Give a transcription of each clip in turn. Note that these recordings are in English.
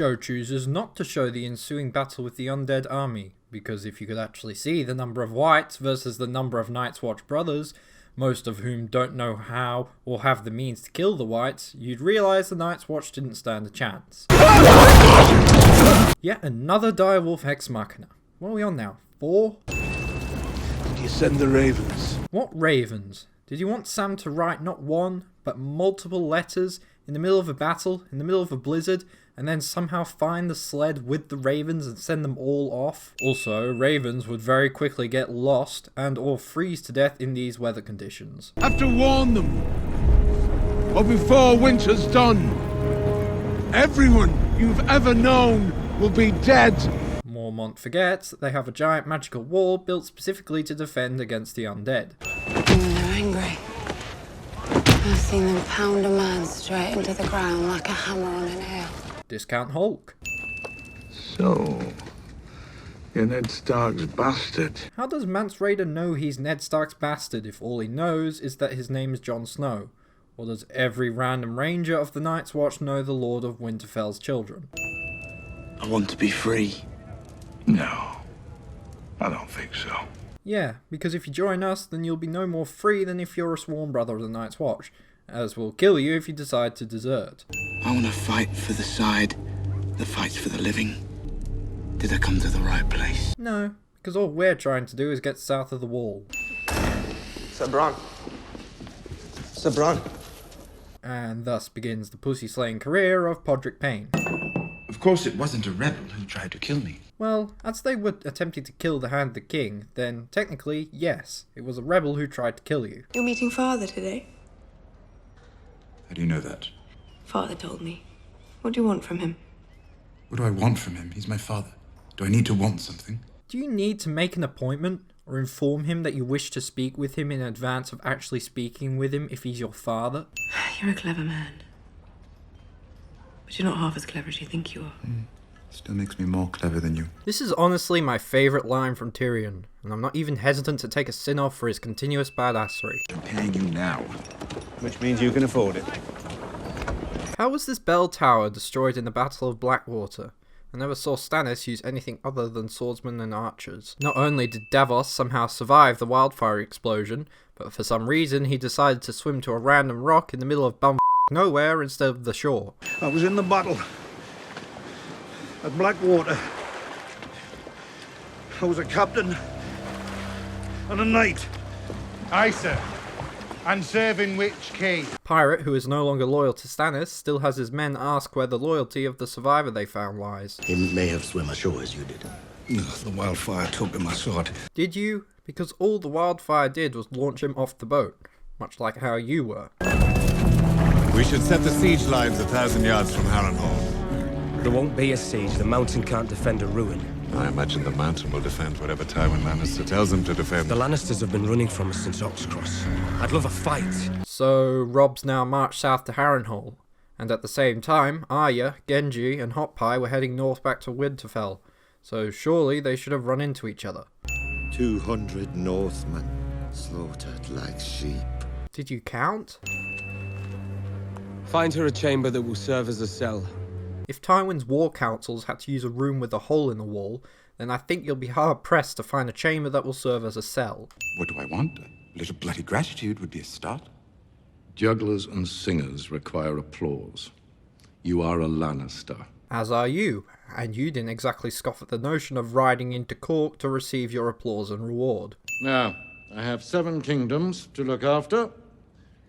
show chooses not to show the ensuing battle with the undead army, because if you could actually see the number of wights versus the number of Night's Watch brothers, most of whom don't know how or have the means to kill the wights, you'd realise the Night's Watch didn't stand a chance. Yet another direwolf Hex Machina. What are we on now? 4? Did you send the ravens? What ravens? Did you want Sam to write not one, but multiple letters in the middle of a battle, in the middle of a blizzard, and then somehow find the sled with the ravens and send them all off? Also, ravens would very quickly get lost and or freeze to death in these weather conditions. Have to warn them, or before winter's done, everyone you've ever known will be dead. Mormont forgets that they have a giant magical wall built specifically to defend against the undead. They're angry. I've seen them pound a man straight into the ground like a hammer on a nail. Discount Hulk. So, you're Ned Stark's bastard. How does Mance Rayder know he's Ned Stark's bastard if all he knows is that his name is Jon Snow? Or does every random ranger of the Night's Watch know the Lord of Winterfell's children? I want to be free. No, I don't think so. Yeah, because if you join us, then you'll be no more free than if you're a sworn brother of the Night's Watch, as we'll kill you if you decide to desert. I want to fight for the side that fights for the living. Did I come to the right place? No, because all we're trying to do is get south of the wall. Sir Bronn. Sir Bronn. And thus begins the pussy-slaying career of Podrick Payne. Of course it wasn't a rebel who tried to kill me. Well, as they were attempting to kill the Hand the King, then technically, yes, it was a rebel who tried to kill you. You're meeting Father today? How do you know that? Father told me. What do you want from him? What do I want from him? He's my father. Do I need to want something? Do you need to make an appointment or inform him that you wish to speak with him in advance of actually speaking with him if he's your father? You're a clever man. But you're not half as clever as you think you are. Still makes me more clever than you. This is honestly my favourite line from Tyrion, and I'm not even hesitant to take a sin off for his continuous badassery. I'm paying you now. Which means you can afford it. How was this bell tower destroyed in the Battle of Blackwater? I never saw Stannis use anything other than swordsmen and archers. Not only did Davos somehow survive the wildfire explosion, but for some reason he decided to swim to a random rock in the middle of nowhere instead of the shore. I was in the battle at Blackwater. I was a captain and a knight. Aye, sir. And serving which king? Pirate, who is no longer loyal to Stannis, still has his men ask where the loyalty of the survivor they found lies. He may have swum ashore as you did. The wildfire took him, I saw it. Did you? Because all the wildfire did was launch him off the boat, much like how you were. We should set the siege lines 1,000 yards from Harrenhal. There won't be a siege. The mountain can't defend a ruin. I imagine the mountain will defend whatever Tywin Lannister tells them to defend. The Lannisters have been running from us since Oxcross. I'd love a fight. So Robb's now marched south to Harrenhal, and at the same time, Arya, Genji, and Hot Pie were heading north back to Winterfell. So surely they should have run into each other. 200 Northmen slaughtered like sheep. Did you count? Find her a chamber that will serve as a cell. If Tywin's war councils had to use a room with a hole in the wall, then I think you'll be hard-pressed to find a chamber that will serve as a cell. What do I want? A little bloody gratitude would be a start. Jugglers and singers require applause. You are a Lannister. As are you, and you didn't exactly scoff at the notion of riding into Cork to receive your applause and reward. Now, I have 7 kingdoms to look after,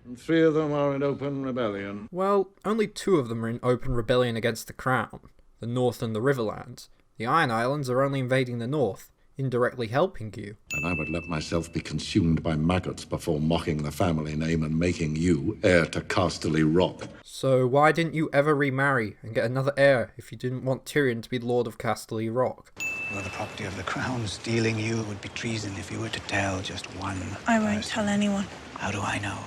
and 3 of them are in open rebellion. Well, only 2 of them are in open rebellion against the Crown, the North and the Riverlands. The Iron Islands are only invading the North, indirectly helping you. And I would let myself be consumed by maggots before mocking the family name and making you heir to Casterly Rock. So why didn't you ever remarry and get another heir if you didn't want Tyrion to be Lord of Casterly Rock? You're the property of the crown. Stealing you would be treason if you were to tell just one I won't tell anyone. How do I know?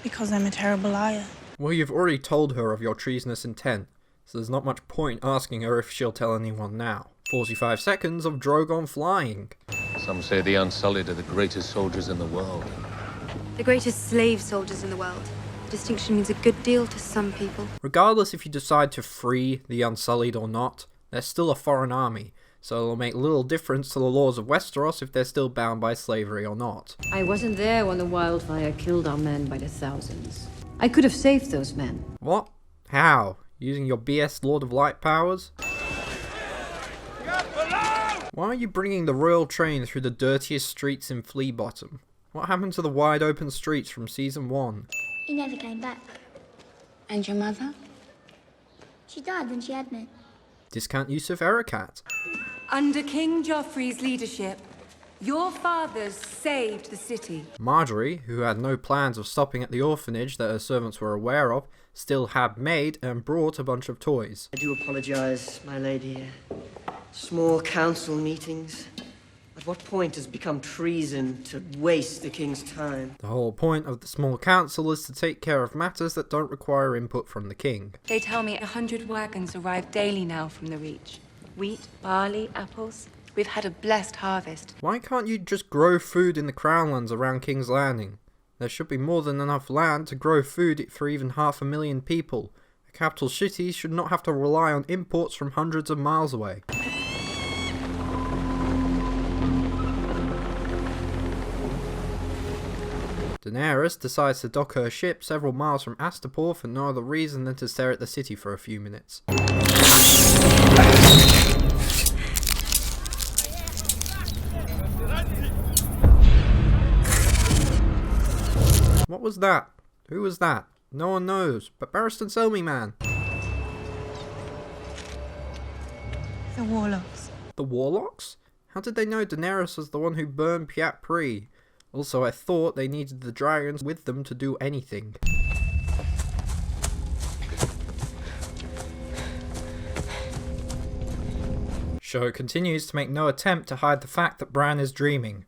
Because I'm a terrible liar. Well, you've already told her of your treasonous intent, so there's not much point asking her if she'll tell anyone now. 45 seconds of Drogon flying. Some say the Unsullied are the greatest soldiers in the world. The greatest slave soldiers in the world. Distinction means a good deal to some people. Regardless if you decide to free the Unsullied or not, they're still a foreign army, so it'll make little difference to the laws of Westeros if they're still bound by slavery or not. I wasn't there when the wildfire killed our men by the thousands. I could have saved those men. What? How? Using your BS Lord of Light powers? Why are you bringing the royal train through the dirtiest streets in Flea Bottom? What happened to the wide open streets from season 1? He never came back. And your mother? She died when she had me. Discount use of Ericat. Under King Joffrey's leadership, your fathers saved the city. Marjorie, who had no plans of stopping at the orphanage that her servants were aware of, still had made and brought a bunch of toys. I do apologize, my lady. Small council meetings. At what point has it become treason to waste the king's time? The whole point of the small council is to take care of matters that don't require input from the king. They tell me 100 wagons arrive daily now from the Reach. Wheat, barley, apples. We've had a blessed harvest. Why can't you just grow food in the Crownlands around King's Landing? There should be more than enough land to grow food for even 500,000 people. A capital city should not have to rely on imports from hundreds of miles away. Daenerys decides to dock her ship several miles from Astapor for no other reason than to stare at the city for a few minutes. What was that? Who was that? No one knows, but Barristan Selmy man. The Warlocks. The Warlocks? How did they know Daenerys was the one who burned Pyat Pree? Also, I thought they needed the dragons with them to do anything. Show continues to make no attempt to hide the fact that Bran is dreaming.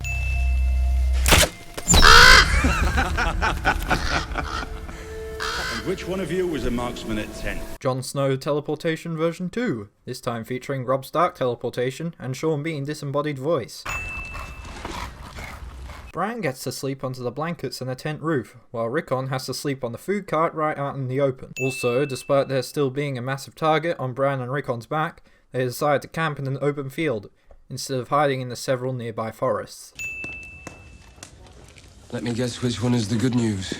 And which one of you was a marksman at 10? Jon Snow teleportation version 2, this time featuring Robb Stark teleportation and Sean Bean disembodied voice. Bran gets to sleep under the blankets in a tent roof, while Rickon has to sleep on the food cart right out in the open. Also, despite there still being a massive target on Bran and Rickon's back, they decide to camp in an open field, instead of hiding in the several nearby forests. Let me guess which one is the good news.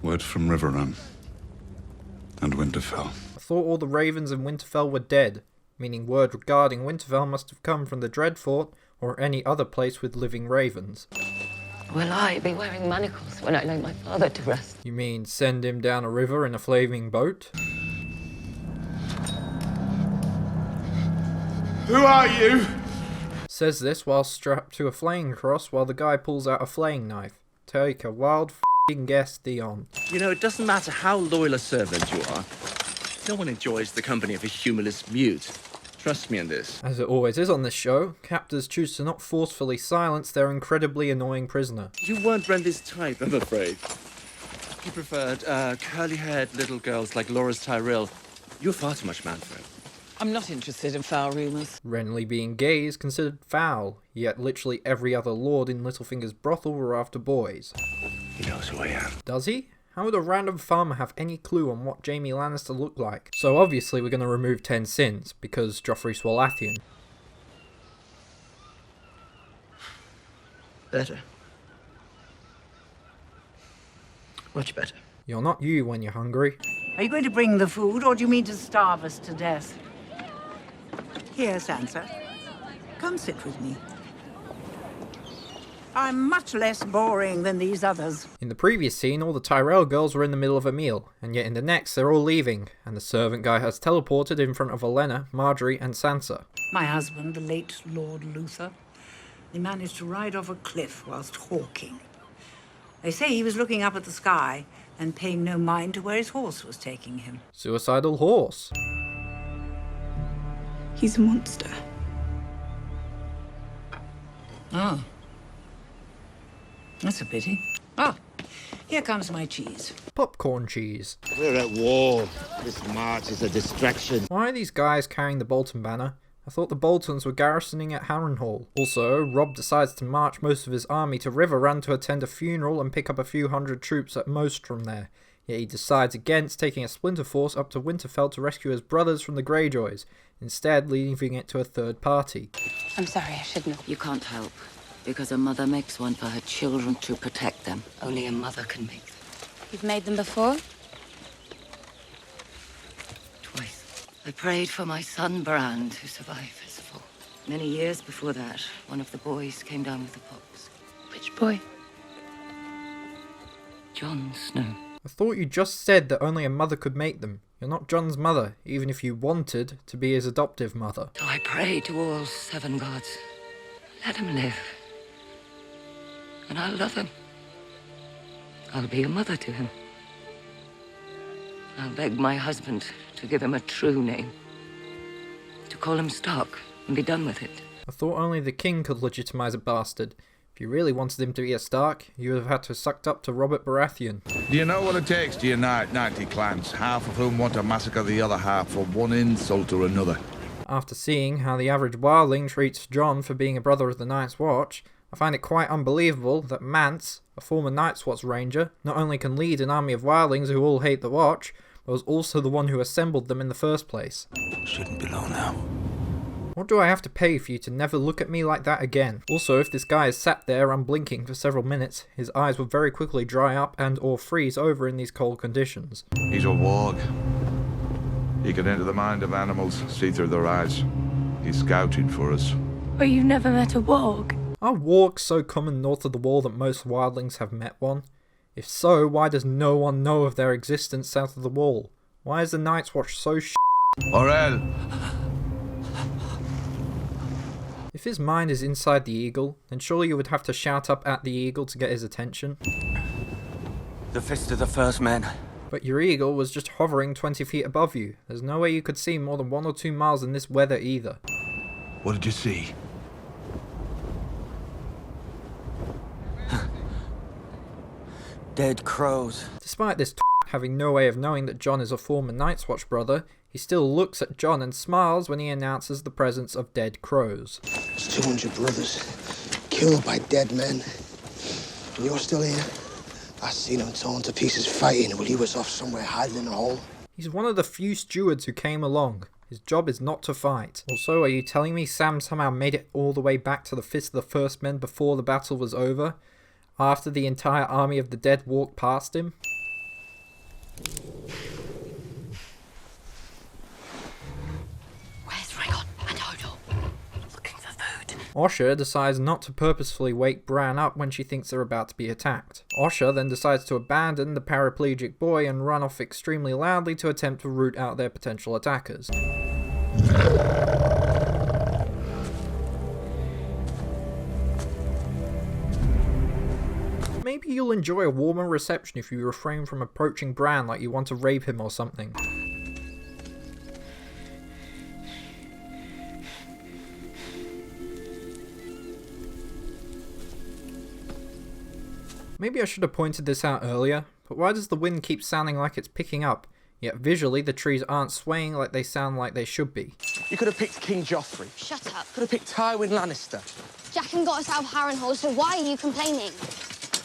Word from Riverrun and Winterfell. I thought all the ravens in Winterfell were dead, meaning word regarding Winterfell must have come from the Dreadfort or any other place with living ravens. Will I be wearing manacles when I lay my father to rest? You mean send him down a river in a flaming boat? Who are you? Says this while strapped to a flaying cross while the guy pulls out a flaying knife. Take a wild f***ing guess, Dion. You know, it doesn't matter how loyal a servant you are. No one enjoys the company of a humorless mute. Trust me on this. As it always is on this show, captors choose to not forcefully silence their incredibly annoying prisoner. You weren't Brenda's type, I'm afraid. You preferred curly-haired little girls like Loras Tyrell. You're far too much man for him. I'm not interested in foul rumours. Renly being gay is considered foul, yet literally every other lord in Littlefinger's brothel were after boys. He knows who I am. Does he? How would a random farmer have any clue on what Jaime Lannister looked like? So obviously we're going to remove 10 sins, because Joffrey's Walathian. Better. Much better. You're not you when you're hungry. Are you going to bring the food, or do you mean to starve us to death? Here, Sansa. Come sit with me. I'm much less boring than these others. In the previous scene, all the Tyrell girls were in the middle of a meal, and yet in the next they're all leaving, and the servant guy has teleported in front of Olenna, Marjorie and Sansa. My husband, the late Lord Luther, he managed to ride off a cliff whilst hawking. They say he was looking up at the sky and paying no mind to where his horse was taking him. Suicidal horse. He's a monster. Oh. That's a pity. Ah, here comes my cheese. Popcorn cheese. We're at war. This march is a distraction. Why are these guys carrying the Bolton banner? I thought the Boltons were garrisoning at Harrenhal. Also, Robb decides to march most of his army to Riverrun to attend a funeral and pick up a few hundred troops at most from there. Yet he decides against taking a splinter force up to Winterfell to rescue his brothers from the Greyjoys, instead leaving it to a third party. I'm sorry, I shouldn't have. You can't help, because a mother makes one for her children to protect them. Only a mother can make them. You've made them before? Twice. I prayed for my son Bran to survive his fall. Many years before that, one of the boys came down with the pox. Which boy? Jon Snow. I thought you just said that only a mother could make them. You're not Jon's mother, even if you wanted to be his adoptive mother. So I pray to all 7 gods. Let him live. And I'll love him. I'll be a mother to him. I'll beg my husband to give him a true name. To call him Stark and be done with it. I thought only the king could legitimize a bastard. If you really wanted him to be a Stark, you would have had to sucked up to Robert Baratheon. Do you know what it takes to unite 90 clans, half of whom want to massacre the other half for one insult or another? After seeing how the average wildling treats Jon for being a brother of the Night's Watch, I find it quite unbelievable that Mance, a former Night's Watch ranger, not only can lead an army of wildlings who all hate the Watch, but was also the one who assembled them in the first place. Shouldn't be long now. What do I have to pay for you to never look at me like that again? Also, if this guy is sat there unblinking for several minutes, his eyes will very quickly dry up and or freeze over in these cold conditions. He's a warg. He can enter the mind of animals, see through their eyes. He's scouting for us. Oh, you've never met a warg? Are wargs so common north of the wall that most wildlings have met one? If so, why does no one know of their existence south of the wall? Why is the Night's Watch so Orel! If his mind is inside the eagle, then surely you would have to shout up at the eagle to get his attention. The fist of the first men. But your eagle was just hovering 20 feet above you. There's no way you could see more than 1 or 2 miles in this weather either. What did you see? Dead crows. Despite this having no way of knowing that Jon is a former Night's Watch brother, he still looks at Jon and smiles when he announces the presence of dead crows. There's 200 brothers killed by dead men. And you're still here? I seen him torn to pieces fighting while he was off somewhere hiding in a hole. He's one of the few stewards who came along. His job is not to fight. Also, are you telling me Sam somehow made it all the way back to the Fist of the First Men before the battle was over? After the entire army of the dead walked past him? Where's Rhaegon and Hodor? Looking for food. Osha decides not to purposefully wake Bran up when she thinks they're about to be attacked. Osha then decides to abandon the paraplegic boy and run off extremely loudly to attempt to root out their potential attackers. Maybe you'll enjoy a warmer reception if you refrain from approaching Bran like you want to rape him or something. Maybe I should have pointed this out earlier, but why does the wind keep sounding like it's picking up, yet visually the trees aren't swaying like they sound like they should be? You could have picked King Joffrey. Shut up. Could have picked Tywin Lannister. Jaqen got us out of Harrenhal, so why are you complaining?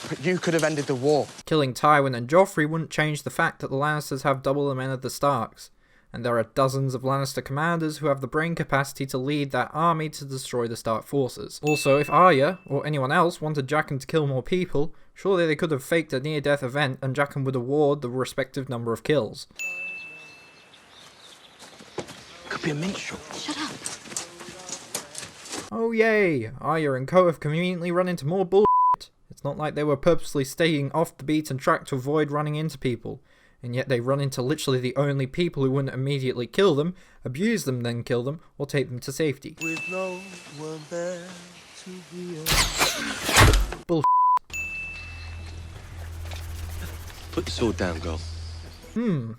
But you could have ended the war. Killing Tywin and Joffrey wouldn't change the fact that the Lannisters have double the men of the Starks, and there are dozens of Lannister commanders who have the brain capacity to lead that army to destroy the Stark forces. Also, if Arya, or anyone else, wanted Jaqen to kill more people, surely they could have faked a near-death event and Jaqen would award the respective number of kills. Could be a minstrel. Shut up. Oh yay! Arya and co have conveniently run into more bullshit. It's not like they were purposely staying off the beaten track to avoid running into people, and yet they run into literally the only people who wouldn't immediately kill them, abuse them then kill them, or take them to safety. With no one there to be Bullshit. Put the sword down, girl.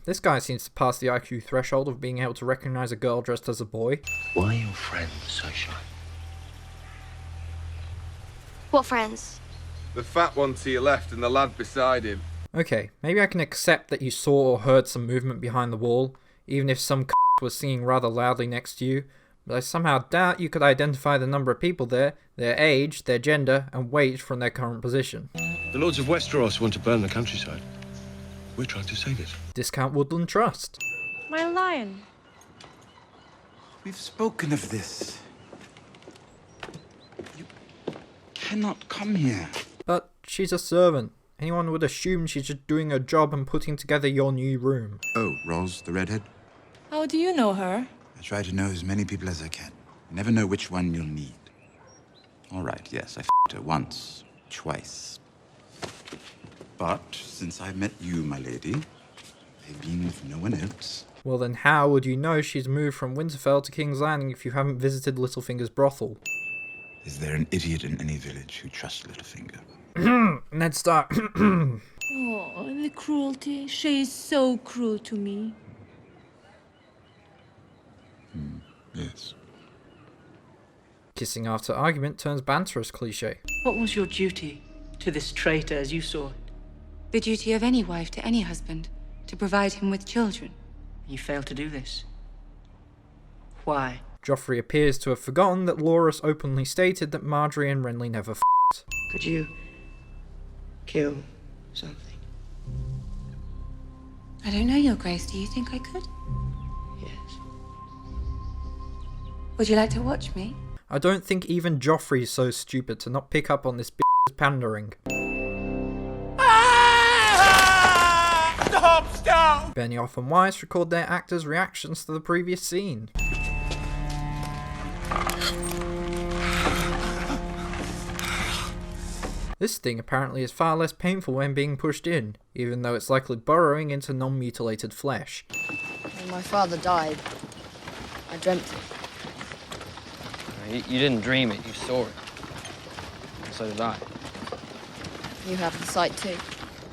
This guy seems to pass the IQ threshold of being able to recognize a girl dressed as a boy. Why are your friends so shy? What friends? The fat one to your left and the lad beside him. Okay, maybe I can accept that you saw or heard some movement behind the wall, even if some was singing rather loudly next to you. but I somehow doubt you could identify the number of people there, their age, their gender, and weight from their current position. The Lords of Westeros want to burn the countryside. We're trying to save it. Discount Woodland Trust. My lion. We've spoken of this. You cannot come here. But she's a servant. Anyone would assume she's just doing her job and putting together your new room. Oh, Ros, the redhead? How do you know her? I try to know as many people as I can. You never know which one you'll need. All right, yes, I f***ed her once, twice. But since I've met you, my lady, I've been with no one else. Well then how would you know she's moved from Winterfell to King's Landing if you haven't visited Littlefinger's brothel? Is there an idiot in any village who trusts Littlefinger? Ned Stark. Oh, the cruelty. She is so cruel to me. Yes. Kissing after argument turns banterous cliche. What was your duty to this traitor as you saw it? The duty of any wife to any husband, to provide him with children. You failed to do this. Why? Joffrey appears to have forgotten that Loras openly stated that Marjorie and Renly never f***ed. Could you kill something? I don't know, Your Grace. Do you think I could? Yes. Would you like to watch me? I don't think even Joffrey's so stupid to not pick up on this b***'s pandering. Stop! Benioff and Weiss record their actors' reactions to the previous scene. This thing apparently is far less painful when being pushed in, even though it's likely burrowing into non-mutilated flesh. When my father died, I dreamt it. You didn't dream it, you saw it. And so did I. You have the sight too.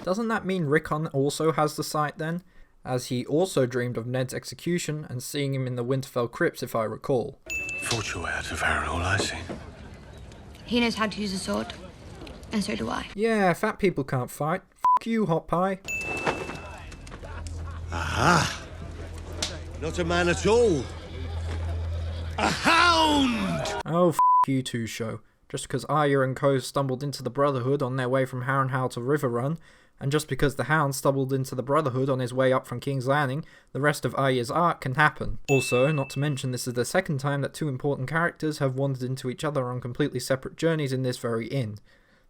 Doesn't that mean Rickon also has the sight then? As he also dreamed of Ned's execution and seeing him in the Winterfell crypts if I recall. Fought your way out of Harrenhal, I see. He knows how to use a sword, and so do I. Yeah, fat people can't fight. F*** you, Hot Pie. Aha! Not a man at all. A hound! Oh, f*** you two, show. Just because Arya and co stumbled into the Brotherhood on their way from Harrenhal to Riverrun, and just because the Hound stumbled into the Brotherhood on his way up from King's Landing, the rest of Arya's arc can happen. Also, not to mention this is the second time that two important characters have wandered into each other on completely separate journeys in this very inn.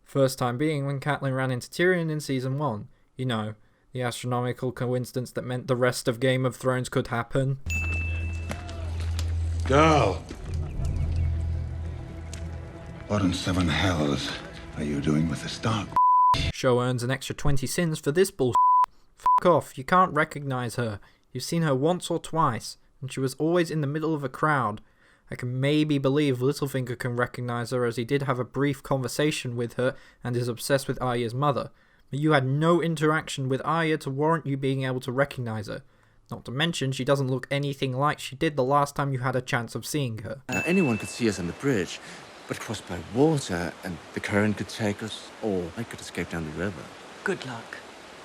First time being when Catelyn ran into Tyrion in Season 1. You know, the astronomical coincidence that meant the rest of Game of Thrones could happen. Girl! What in seven hells are you doing with the Stark? Show earns an extra 20 sins for this bullshit. Fuck off, you can't recognise her. You've seen her once or twice, and she was always in the middle of a crowd. I can maybe believe Littlefinger can recognise her as he did have a brief conversation with her and is obsessed with Arya's mother, but you had no interaction with Arya to warrant you being able to recognise her. Not to mention, she doesn't look anything like she did the last time you had a chance of seeing her. Anyone could see us on the bridge, but crossed by water, and the current could take us, or I could escape down the river. Good luck.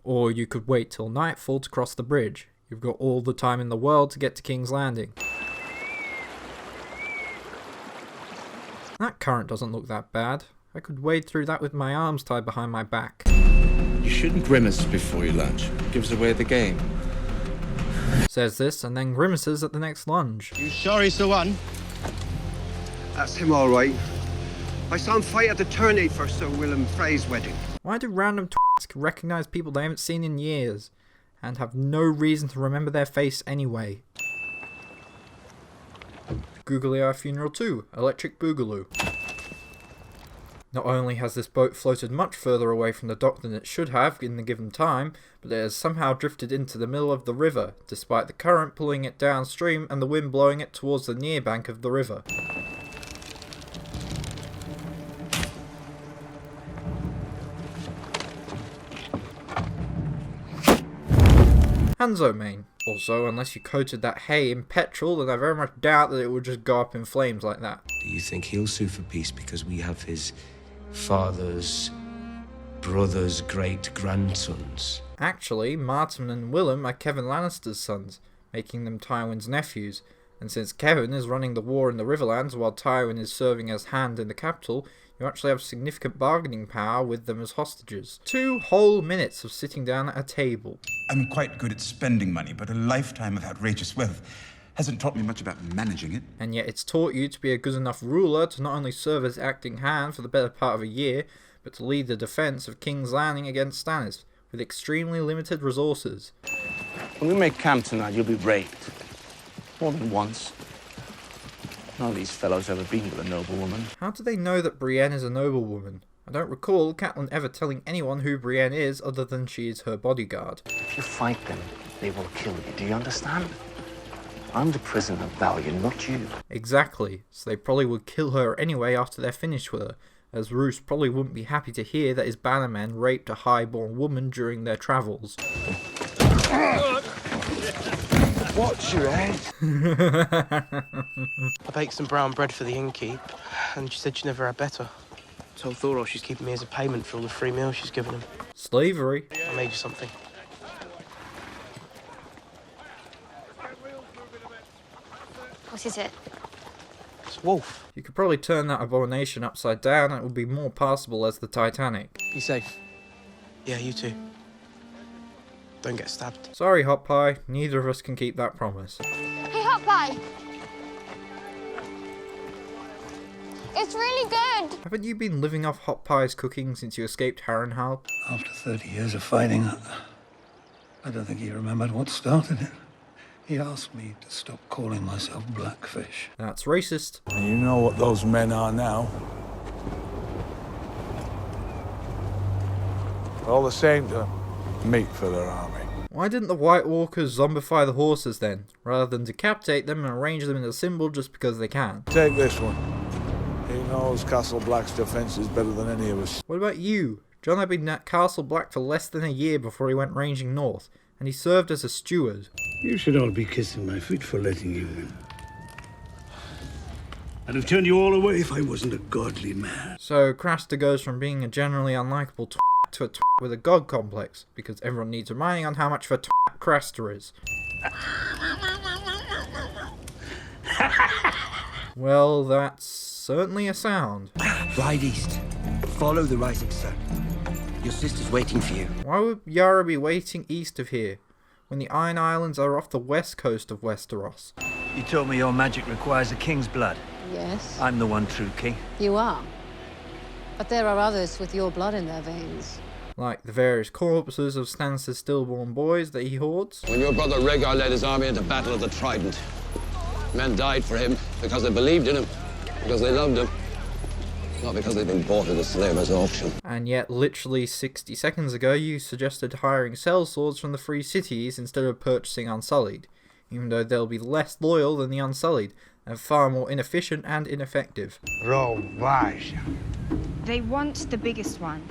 Or you could wait till nightfall to cross the bridge. You've got all the time in the world to get to King's Landing. That current doesn't look that bad. I could wade through that with my arms tied behind my back. You shouldn't grimace before you lunge. It gives away the game. Says this, and then grimaces at the next lunge. You sure he's the one? That's him all right. I saw him fight at the tourney for Sir Willem Frey's wedding. Why do random twats recognise people they haven't seen in years, and have no reason to remember their face anyway? Googly Eye Funeral 2, Electric Boogaloo. Not only has this boat floated much further away from the dock than it should have in the given time, but it has somehow drifted into the middle of the river, despite the current pulling it downstream and the wind blowing it towards the near bank of the river. Hanzo main. Also, unless you coated that hay in petrol, then I very much doubt that it would just go up in flames like that. Do you think he'll sue for peace because we have his father's brother's great-grandsons? Actually, Martin and Willem are Kevin Lannister's sons, making them Tywin's nephews, And since Kevin is running the war in the Riverlands while Tywin is serving as hand in the capital, you actually have significant bargaining power with them as hostages. 2 whole minutes of sitting down at a table. I'm quite good at spending money, but a lifetime of outrageous wealth hasn't taught me much about managing it. And yet it's taught you to be a good enough ruler to not only serve as acting hand for the better part of a year, but to lead the defence of King's Landing against Stannis, with extremely limited resources. When we make camp tonight, you'll be raped. More than once. None of these fellows ever been with a noblewoman. How do they know that Brienne is a noblewoman? I don't recall Catelyn ever telling anyone who Brienne is other than she is her bodyguard. If you fight them, they will kill you. Do you understand? I'm the prisoner of Valiant, not you. Exactly, so they probably would kill her anyway after they're finished with her, as Roose probably wouldn't be happy to hear that his bannermen raped a high-born woman during their travels. Watch your head. I baked some brown bread for the innkeep, and she said she never had better. Told Thoros she's keeping me as a payment for all the free meals she's given him. Slavery. I made you something. What is it? It's a wolf. You could probably turn that abomination upside down and it would be more passable as the Titanic. Be safe. Yeah, you too. Don't get stabbed. Sorry, Hot Pie, neither of us can keep that promise. Hey, Hot Pie! It's really good! Haven't you been living off Hot Pie's cooking since you escaped Harrenhal? After 30 years of fighting, I don't think he remembered what started it. He asked me to stop calling myself Blackfish. That's racist. And you know what those men are now. All the same to them. Meat for their army. Why didn't the White Walkers zombify the horses then, rather than decapitate them and arrange them in a symbol just because they can? Take this one. He knows Castle Black's defences better than any of us. What about you? John had been at Castle Black for less than a year before he went ranging north, and he served as a steward. You should all be kissing my feet for letting you in. I'd have turned you all away if I wasn't a godly man. So Craster goes from being a generally unlikable twat to a twat with a god complex, because everyone needs reminding on how much of a twat Craster is. Well, that's certainly a sound. Ride east. Follow the rising sun. Your sister's waiting for you. Why would Yara be waiting east of here, when the Iron Islands are off the west coast of Westeros? You told me your magic requires a king's blood. Yes. I'm the one true king. You are. But there are others with your blood in their veins. Like the various corpses of Stannis' stillborn boys that he hoards. When your brother Rhaegar led his army into Battle of the Trident, men died for him because they believed in him, because they loved him, not because they'd been bought at a slaver's auction. And yet, literally 60 seconds ago, you suggested hiring sellswords from the Free Cities instead of purchasing Unsullied, even though they'll be less loyal than the Unsullied, and far more inefficient and ineffective. Rovage. They want the biggest one.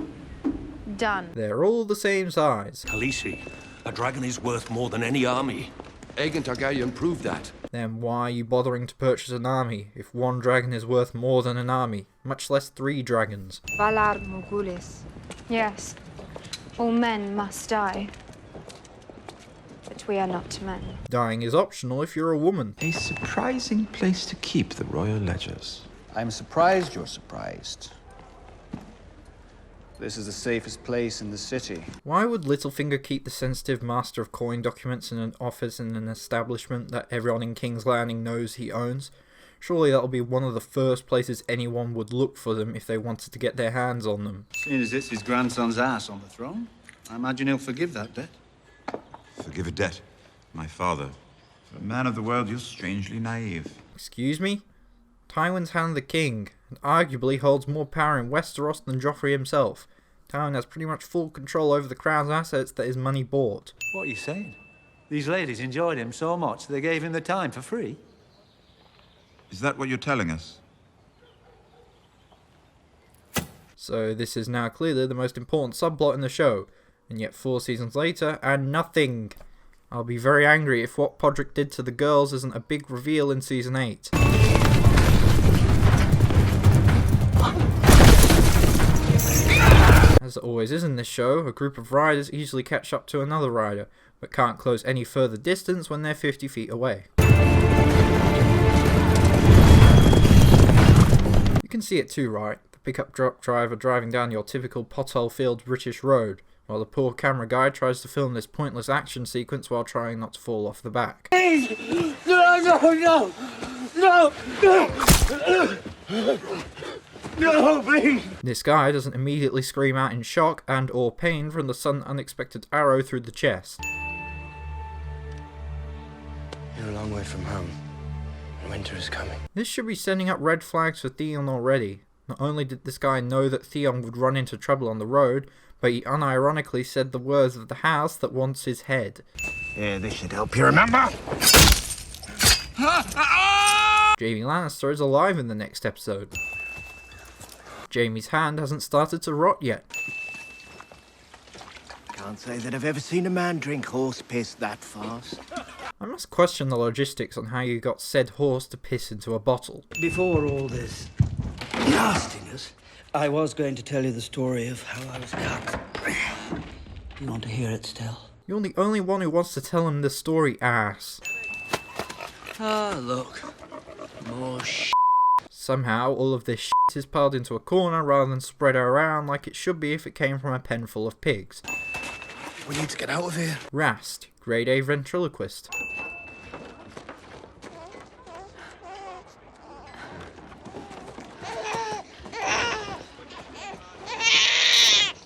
Done. They're all the same size. Khaleesi, a dragon is worth more than any army. Aegon Targaryen proved that. Then why are you bothering to purchase an army if one dragon is worth more than an army, much less 3 dragons? Valar Morghulis. Yes. All men must die. But we are not men. Dying is optional if you're a woman. A surprising place to keep the royal ledgers. I'm surprised you're surprised. This is the safest place in the city. Why would Littlefinger keep the sensitive Master of Coin documents in an office in an establishment that everyone in King's Landing knows he owns? Surely that'll be one of the first places anyone would look for them if they wanted to get their hands on them. Seeing as it's his grandson's ass on the throne, I imagine he'll forgive that debt. Forgive a debt? My father. For a man of the world, you're strangely naive. Excuse me? Tywin's hand the king, and arguably holds more power in Westeros than Joffrey himself. Tywin has pretty much full control over the crown's assets that his money bought. What are you saying? These ladies enjoyed him so much they gave him the time for free? Is that what you're telling us? So this is now clearly the most important subplot in the show, and yet 4 seasons later, and nothing. I'll be very angry if what Podrick did to the girls isn't a big reveal in Season 8. As it always is in this show, a group of riders easily catch up to another rider, but can't close any further distance when they're 50 feet away. You can see it too, right? The pickup truck driver driving down your typical pothole-filled British road, while the poor camera guy tries to film this pointless action sequence while trying not to fall off the back. Please! No! No! No, please! This guy doesn't immediately scream out in shock and or pain from the sudden unexpected arrow through the chest. You're a long way from home. Winter is coming. This should be sending up red flags for Theon already. Not only did this guy know that Theon would run into trouble on the road, but he unironically said the words of the house that wants his head. Yeah, this should help you remember. Jaime Lannister is alive in the next episode. Jaime's hand hasn't started to rot yet. Can't say that I've ever seen a man drink horse piss that fast. I must question the logistics on how you got said horse to piss into a bottle. Before all this nastiness, I was going to tell you the story of how I was cut. Do you want to hear it still? You're the only one who wants to tell him the story, ass. Ah, look. More shit. Somehow, all of this shit is piled into a corner rather than spread around like it should be if it came from a pen full of pigs. We need to get out of here. Rast, grade A ventriloquist.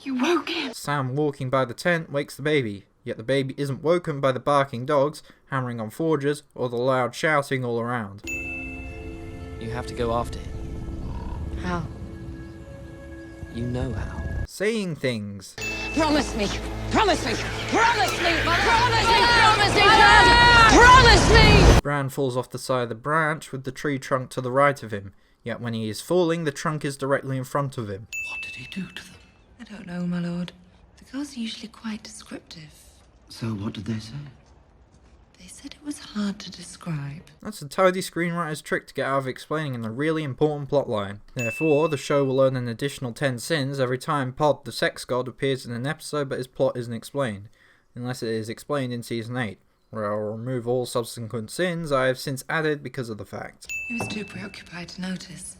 You woke him. Sam walking by the tent wakes the baby, yet the baby isn't woken by the barking dogs, hammering on forges, or the loud shouting all around. You have to go after him. How? You know how. Saying things. Promise me! Promise me! Promise me! Promise me! Promise me! Promise me! Bran falls off the side of the branch with the tree trunk to the right of him, yet when he is falling, the trunk is directly in front of him. What did he do to them? I don't know, my lord. The girls are usually quite descriptive. So what did they say? They said it was hard to describe. That's a tidy screenwriter's trick to get out of explaining in a really important plotline. Therefore, the show will earn an additional 10 sins every time Pod the sex god appears in an episode but his plot isn't explained, unless it is explained in Season 8, where I will remove all subsequent sins I have since added because of the fact. He was too preoccupied to notice.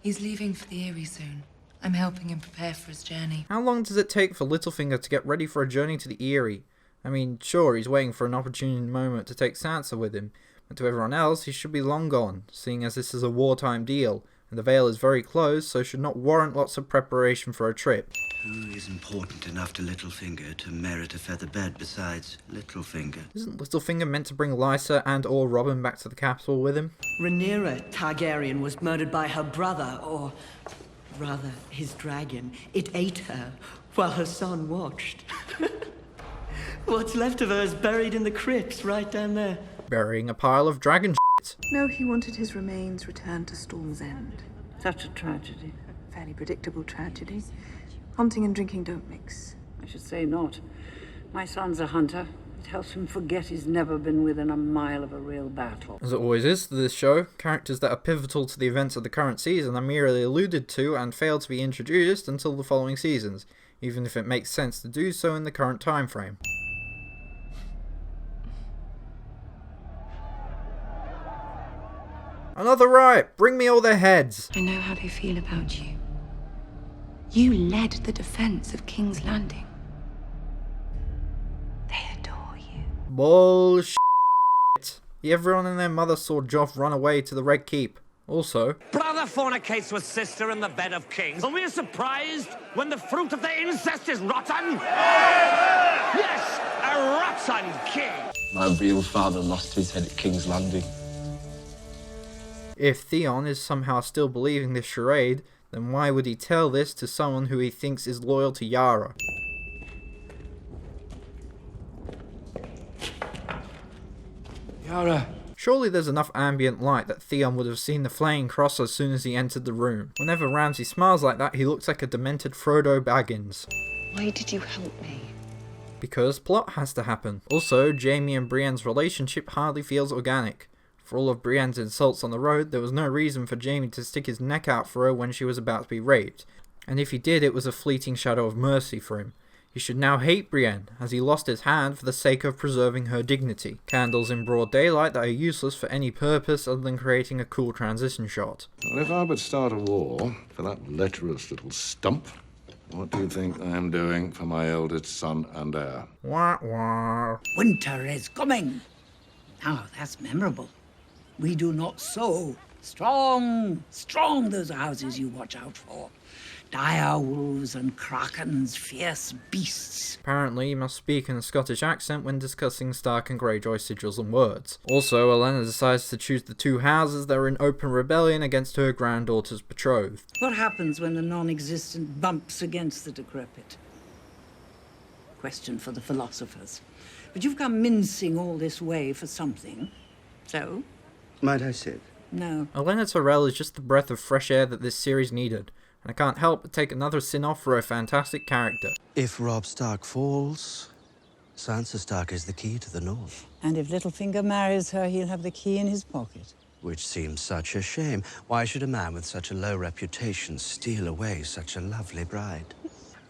He's leaving for the Eyrie soon. I'm helping him prepare for his journey. How long does it take for Littlefinger to get ready for a journey to the Eyrie? I mean, sure, he's waiting for an opportune moment to take Sansa with him, but to everyone else, he should be long gone, seeing as this is a wartime deal, and the Vale is very close, so should not warrant lots of preparation for a trip. Who is important enough to Littlefinger to merit a feather bed besides Littlefinger? Isn't Littlefinger meant to bring Lysa and or Robin back to the capital with him? Rhaenyra Targaryen was murdered by her brother, or rather, his dragon. It ate her while her son watched. What's left of her is buried in the crypts right down there. Burying a pile of dragon shit. No, he wanted his remains returned to Storm's End. Such a tragedy. A fairly predictable tragedy. Hunting and drinking don't mix. I should say not. My son's a hunter. It helps him forget he's never been within a mile of a real battle. As it always is to this show, characters that are pivotal to the events of the current season are merely alluded to and fail to be introduced until the following seasons, even if it makes sense to do so in the current time frame. Another riot! Bring me all their heads! I know how they feel about you. You led the defense of King's Landing. They adore you. Bullshit. Everyone and their mother saw Joff run away to the Red Keep. Also, Brother fornicates with sister in the bed of kings. Are we surprised when the fruit of their incest is rotten? Yes, a rotten king! My real father lost his head at King's Landing. if Theon is somehow still believing this charade, then why would he tell this to someone who he thinks is loyal to Yara? Yara. Surely there's enough ambient light that Theon would have seen the flaying cross as soon as he entered the room. Whenever Ramsay smiles like that, he looks like a demented Frodo Baggins. Why did you help me? Because plot has to happen. Also, Jaime and Brienne's relationship hardly feels organic. For all of Brienne's insults on the road, there was no reason for Jaime to stick his neck out for her when she was about to be raped. And if he did, it was a fleeting shadow of mercy for him. He should now hate Brienne, as he lost his hand for the sake of preserving her dignity. Candles in broad daylight that are useless for any purpose other than creating a cool transition shot. Well, if I would start a war for that lecherous little stump, what do you think I am doing for my eldest son and heir? Wah wah. Winter is coming. Now, that's memorable. We do not sow. Strong, strong those houses you watch out for. Dire wolves and krakens, fierce beasts. Apparently, you must speak in a Scottish accent when discussing Stark and Greyjoy sigils and words. Also, Olenna decides to choose the two houses that are in open rebellion against her granddaughter's betrothed. What happens when the non-existent bumps against the decrepit? Question for the philosophers. But you've come mincing all this way for something. So? Might I sit? No. Olenna Tyrell is just the breath of fresh air that this series needed, and I can't help but take another sin off for a fantastic character. If Robb Stark falls, Sansa Stark is the key to the North. And if Littlefinger marries her, he'll have the key in his pocket. Which seems such a shame. Why should a man with such a low reputation steal away such a lovely bride?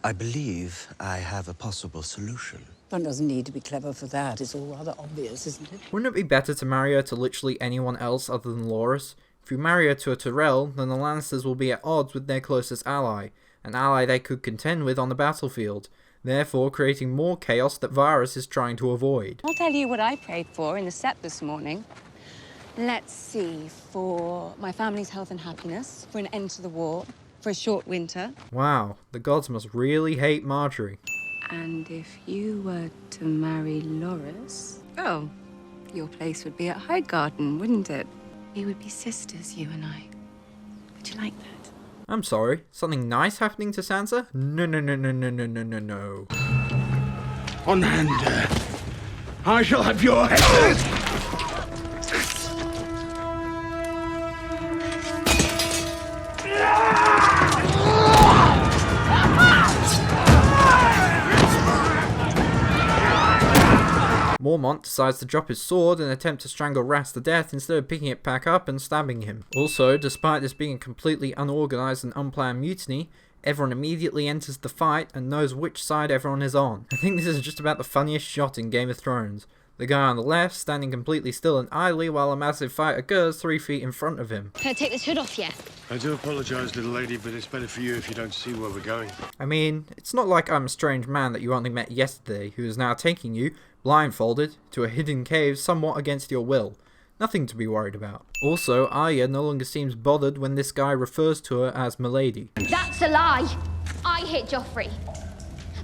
I believe I have a possible solution. One doesn't need to be clever for that. It's all rather obvious, isn't it? Wouldn't it be better to marry her to literally anyone else other than Loras? If you marry her to a Tyrell, then the Lannisters will be at odds with their closest ally, an ally they could contend with on the battlefield, therefore creating more chaos that Varys is trying to avoid. I'll tell you what I prayed for in the sept this morning. Let's see, for my family's health and happiness, for an end to the war, for a short winter. Wow, the gods must really hate Marjorie. And if you were to marry Loras, oh, your place would be at Highgarden, wouldn't it? We would be sisters, you and I. Would you like that? I'm sorry, something nice happening to Sansa? No, no, no, no, no, no, no, no, no. On hand, I shall have your head. Mormont decides to drop his sword and attempt to strangle Ras to death instead of picking it back up and stabbing him. Also, despite this being a completely unorganised and unplanned mutiny, everyone immediately enters the fight and knows which side everyone is on. I think this is just about the funniest shot in Game of Thrones. The guy on the left standing completely still and idly while a massive fight occurs 3 feet in front of him. Can I take this hood off yet? I do apologise, little lady, but it's better for you if you don't see where we're going. I mean, it's not like I'm a strange man that you only met yesterday who is now taking you, blindfolded, to a hidden cave somewhat against your will. Nothing to be worried about. Also, Arya no longer seems bothered when this guy refers to her as Milady. That's a lie. I hit Joffrey.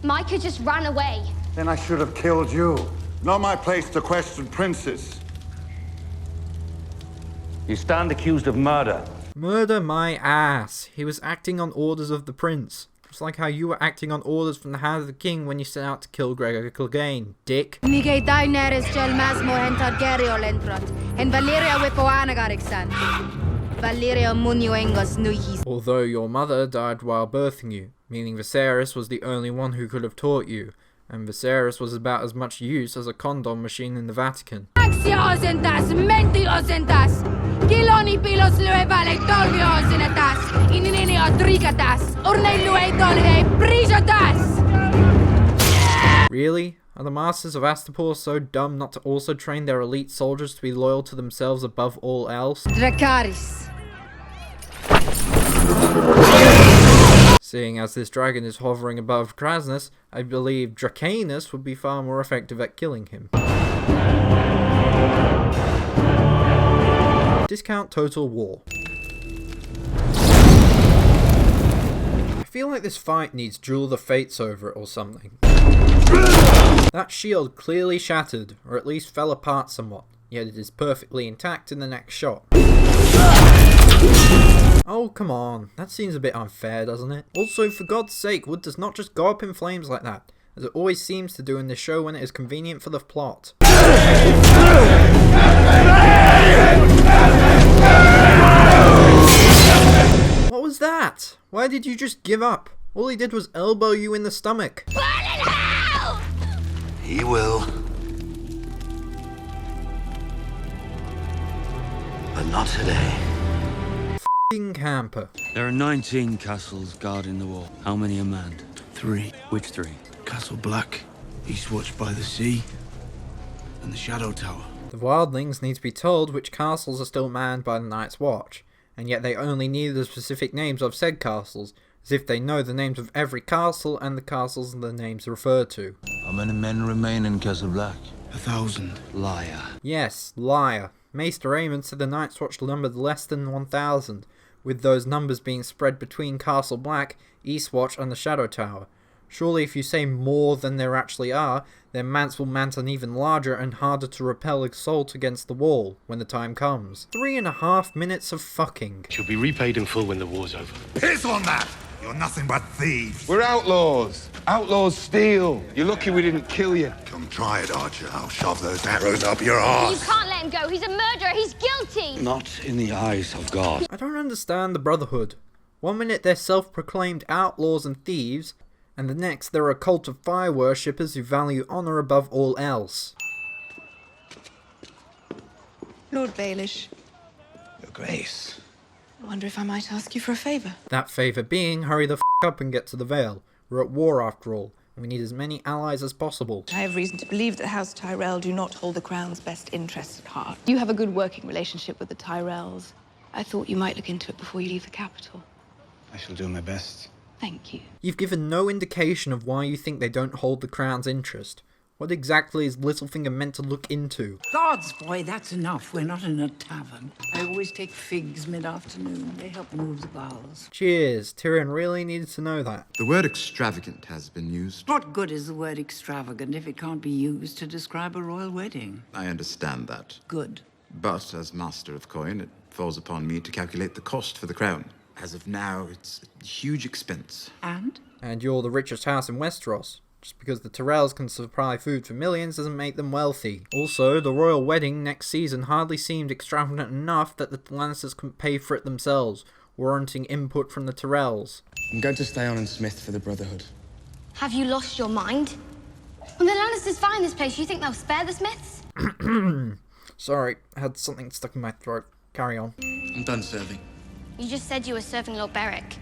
Micah just ran away. Then I should have killed you. Not my place to question princes. You stand accused of murder. Murder my ass. He was acting on orders of the prince. Just like how you were acting on orders from the hand of the king when you set out to kill Gregor Clegane, dick. Although your mother died while birthing you, meaning Viserys was the only one who could have taught you, and Viserys was about as much use as a condom machine in the Vatican. Really? Are the masters of Astapor so dumb not to also train their elite soldiers to be loyal to themselves above all else? Dracarys. Seeing as this dragon is hovering above Krasnus, I believe Dracanus would be far more effective at killing him. Discount Total War. I feel like this fight needs Duel of the Fates over it or something. That shield clearly shattered, or at least fell apart somewhat, yet it is perfectly intact in the next shot. Oh, come on. That seems a bit unfair, doesn't it? Also, for God's sake, wood does not just go up in flames like that, as it always seems to do in this show when it is convenient for the plot. What was that? Why did you just give up? All he did was elbow you in the stomach. He will. But not today. F***ing camper. There are 19 castles guarding the wall. How many are manned? 3. Which 3? Castle Black, Eastwatch by the Sea, and the Shadow Tower. The wildlings need to be told which castles are still manned by the Night's Watch, and yet they only need the specific names of said castles, as if they know the names of every castle and the castles and the names referred to. How many men remain in Castle Black? 1,000. Liar. Yes, liar. Maester Aemon said the Night's Watch numbered less than 1,000, with those numbers being spread between Castle Black, Eastwatch and the Shadow Tower. Surely if you say more than there actually are, then Mance will mount an even larger and harder to repel assault against the wall, when the time comes. 3.5 minutes of fucking. She'll be repaid in full when the war's over. Piss on that! You're nothing but thieves. We're outlaws. Outlaws steal. You're lucky we didn't kill you. Come try it, Archer. I'll shove those arrows up your arse. You can't let him go. He's a murderer. He's guilty. Not in the eyes of God. I don't understand the Brotherhood. One minute they're self-proclaimed outlaws and thieves, and the next they're a cult of fire worshippers who value honour above all else. Lord Baelish, Your Grace. I wonder if I might ask you for a favour. That favour being, hurry the f*** up and get to the Vale. We're at war after all, and we need as many allies as possible. I have reason to believe that House Tyrell do not hold the Crown's best interests at heart. You have a good working relationship with the Tyrells. I thought you might look into it before you leave the capital. I shall do my best. Thank you. You've given no indication of why you think they don't hold the Crown's interest. What exactly is Littlefinger meant to look into? Gods, boy, that's enough. We're not in a tavern. I always take figs mid-afternoon. They help move the bowels. Cheers, Tyrion really needed to know that. The word extravagant has been used. What good is the word extravagant if it can't be used to describe a royal wedding? I understand that. Good. But as Master of Coin, it falls upon me to calculate the cost for the crown. As of now, it's a huge expense. And? And you're the richest house in Westeros. Just because the Tyrells can supply food for millions doesn't make them wealthy. Also, the royal wedding next season hardly seemed extravagant enough that the Lannisters couldn't pay for it themselves, warranting input from the Tyrells. I'm going to stay on in Smith for the Brotherhood. Have you lost your mind? When the Lannisters find this place, you think they'll spare the Smiths? Sorry, I had something stuck in my throat. Carry on. I'm done serving. You just said you were serving Lord Beric.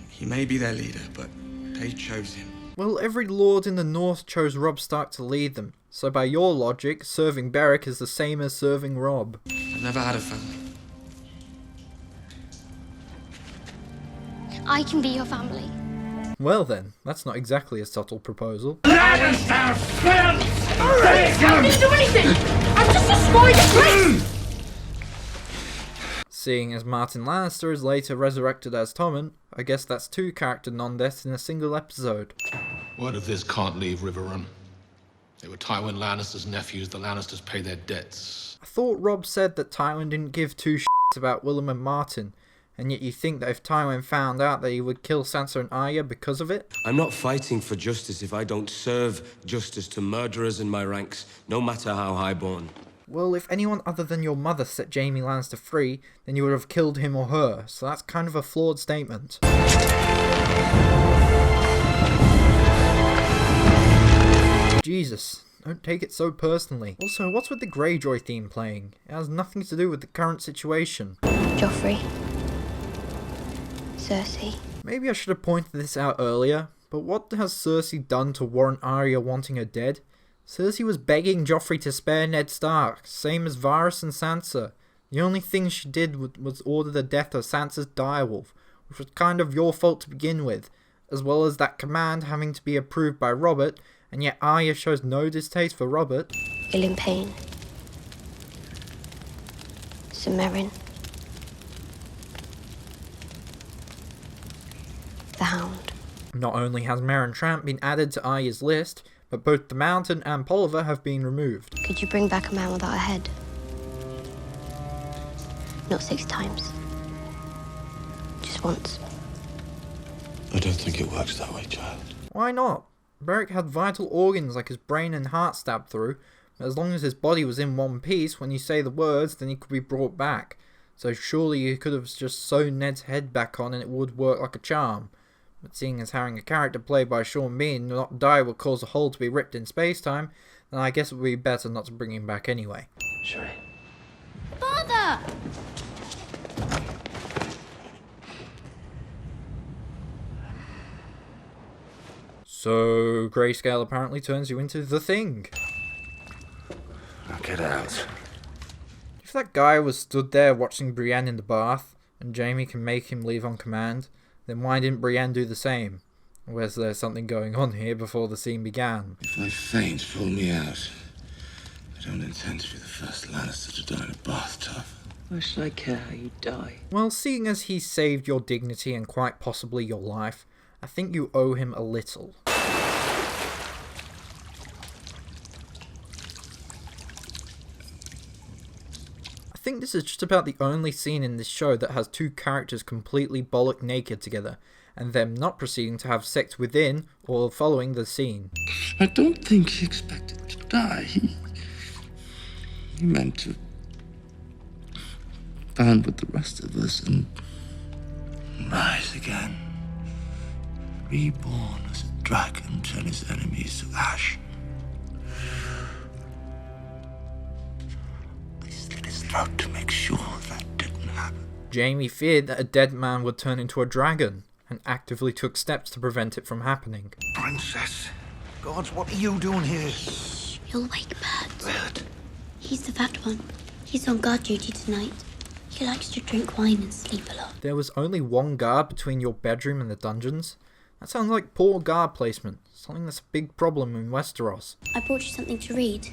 He may be their leader, but they chose him. Well, every lord in the north chose Robb Stark to lead them, so by your logic, serving Beric is the same as serving Robb. I've never had a family. I can be your family. Well then, that's not exactly a subtle proposal. Lannister filth! I didn't do anything! I'm just destroying the place! Seeing as Martin Lannister is later resurrected as Tommen, I guess that's 2 character non-deaths in a single episode. Word of this can't leave Riverrun. They were Tywin Lannister's nephews. The Lannisters pay their debts. I thought Robb said that Tywin didn't give 2 shits about Willem and Martin, and yet you think that if Tywin found out that he would kill Sansa and Arya because of it? I'm not fighting for justice if I don't serve justice to murderers in my ranks, no matter how highborn. Well, if anyone other than your mother set Jaime Lannister free, then you would have killed him or her, so that's kind of a flawed statement. Jesus, don't take it so personally. Also, what's with the Greyjoy theme playing? It has nothing to do with the current situation. Joffrey. Cersei. Maybe I should have pointed this out earlier, but what has Cersei done to warrant Arya wanting her dead? Cersei was begging Joffrey to spare Ned Stark, same as Varys and Sansa. The only thing she did was order the death of Sansa's direwolf, which was kind of your fault to begin with, as well as that command having to be approved by Robert, and yet Arya shows no distaste for Robert. Ill in pain. Sir Meryn. The Hound. Not only has Meryn Trant been added to Arya's list, but both the Mountain and Polliver have been removed. Could you bring back a man without a head? Not 6 times. Just once. I don't think it works that way, child. Why not? Beric had vital organs like his brain and heart stabbed through, but as long as his body was in one piece, when you say the words, then he could be brought back. So surely you could have just sewn Ned's head back on and it would work like a charm. But seeing as having a character played by Sean Bean not die would cause a hole to be ripped in space-time, then I guess it would be better not to bring him back anyway. Sure. Father! So, grayscale apparently turns you into the Thing. Now get out. If that guy was stood there watching Brienne in the bath, and Jaime can make him leave on command, then why didn't Brienne do the same? Or was there something going on here before the scene began? If I faint, pull me out. I don't intend to be the first Lannister to die in a bathtub. Why should I care how you die? Well, seeing as he saved your dignity and quite possibly your life, I think you owe him a little. I think this is just about the only scene in this show that has two characters completely bollock naked together, and them not proceeding to have sex within or following the scene. I don't think he expected to die. He meant to band with the rest of us and rise again. Reborn as a dragon, turn his enemies to ash. I slit his throat to make sure that didn't happen. Jaime feared that a dead man would turn into a dragon, and actively took steps to prevent it from happening. Princess, gods, what are you doing here? You'll wake Bird. He's the fat one. He's on guard duty tonight. He likes to drink wine and sleep a lot. There was only one guard between your bedroom and the dungeons? That sounds like poor guard placement, something that's a big problem in Westeros. I brought you something to read.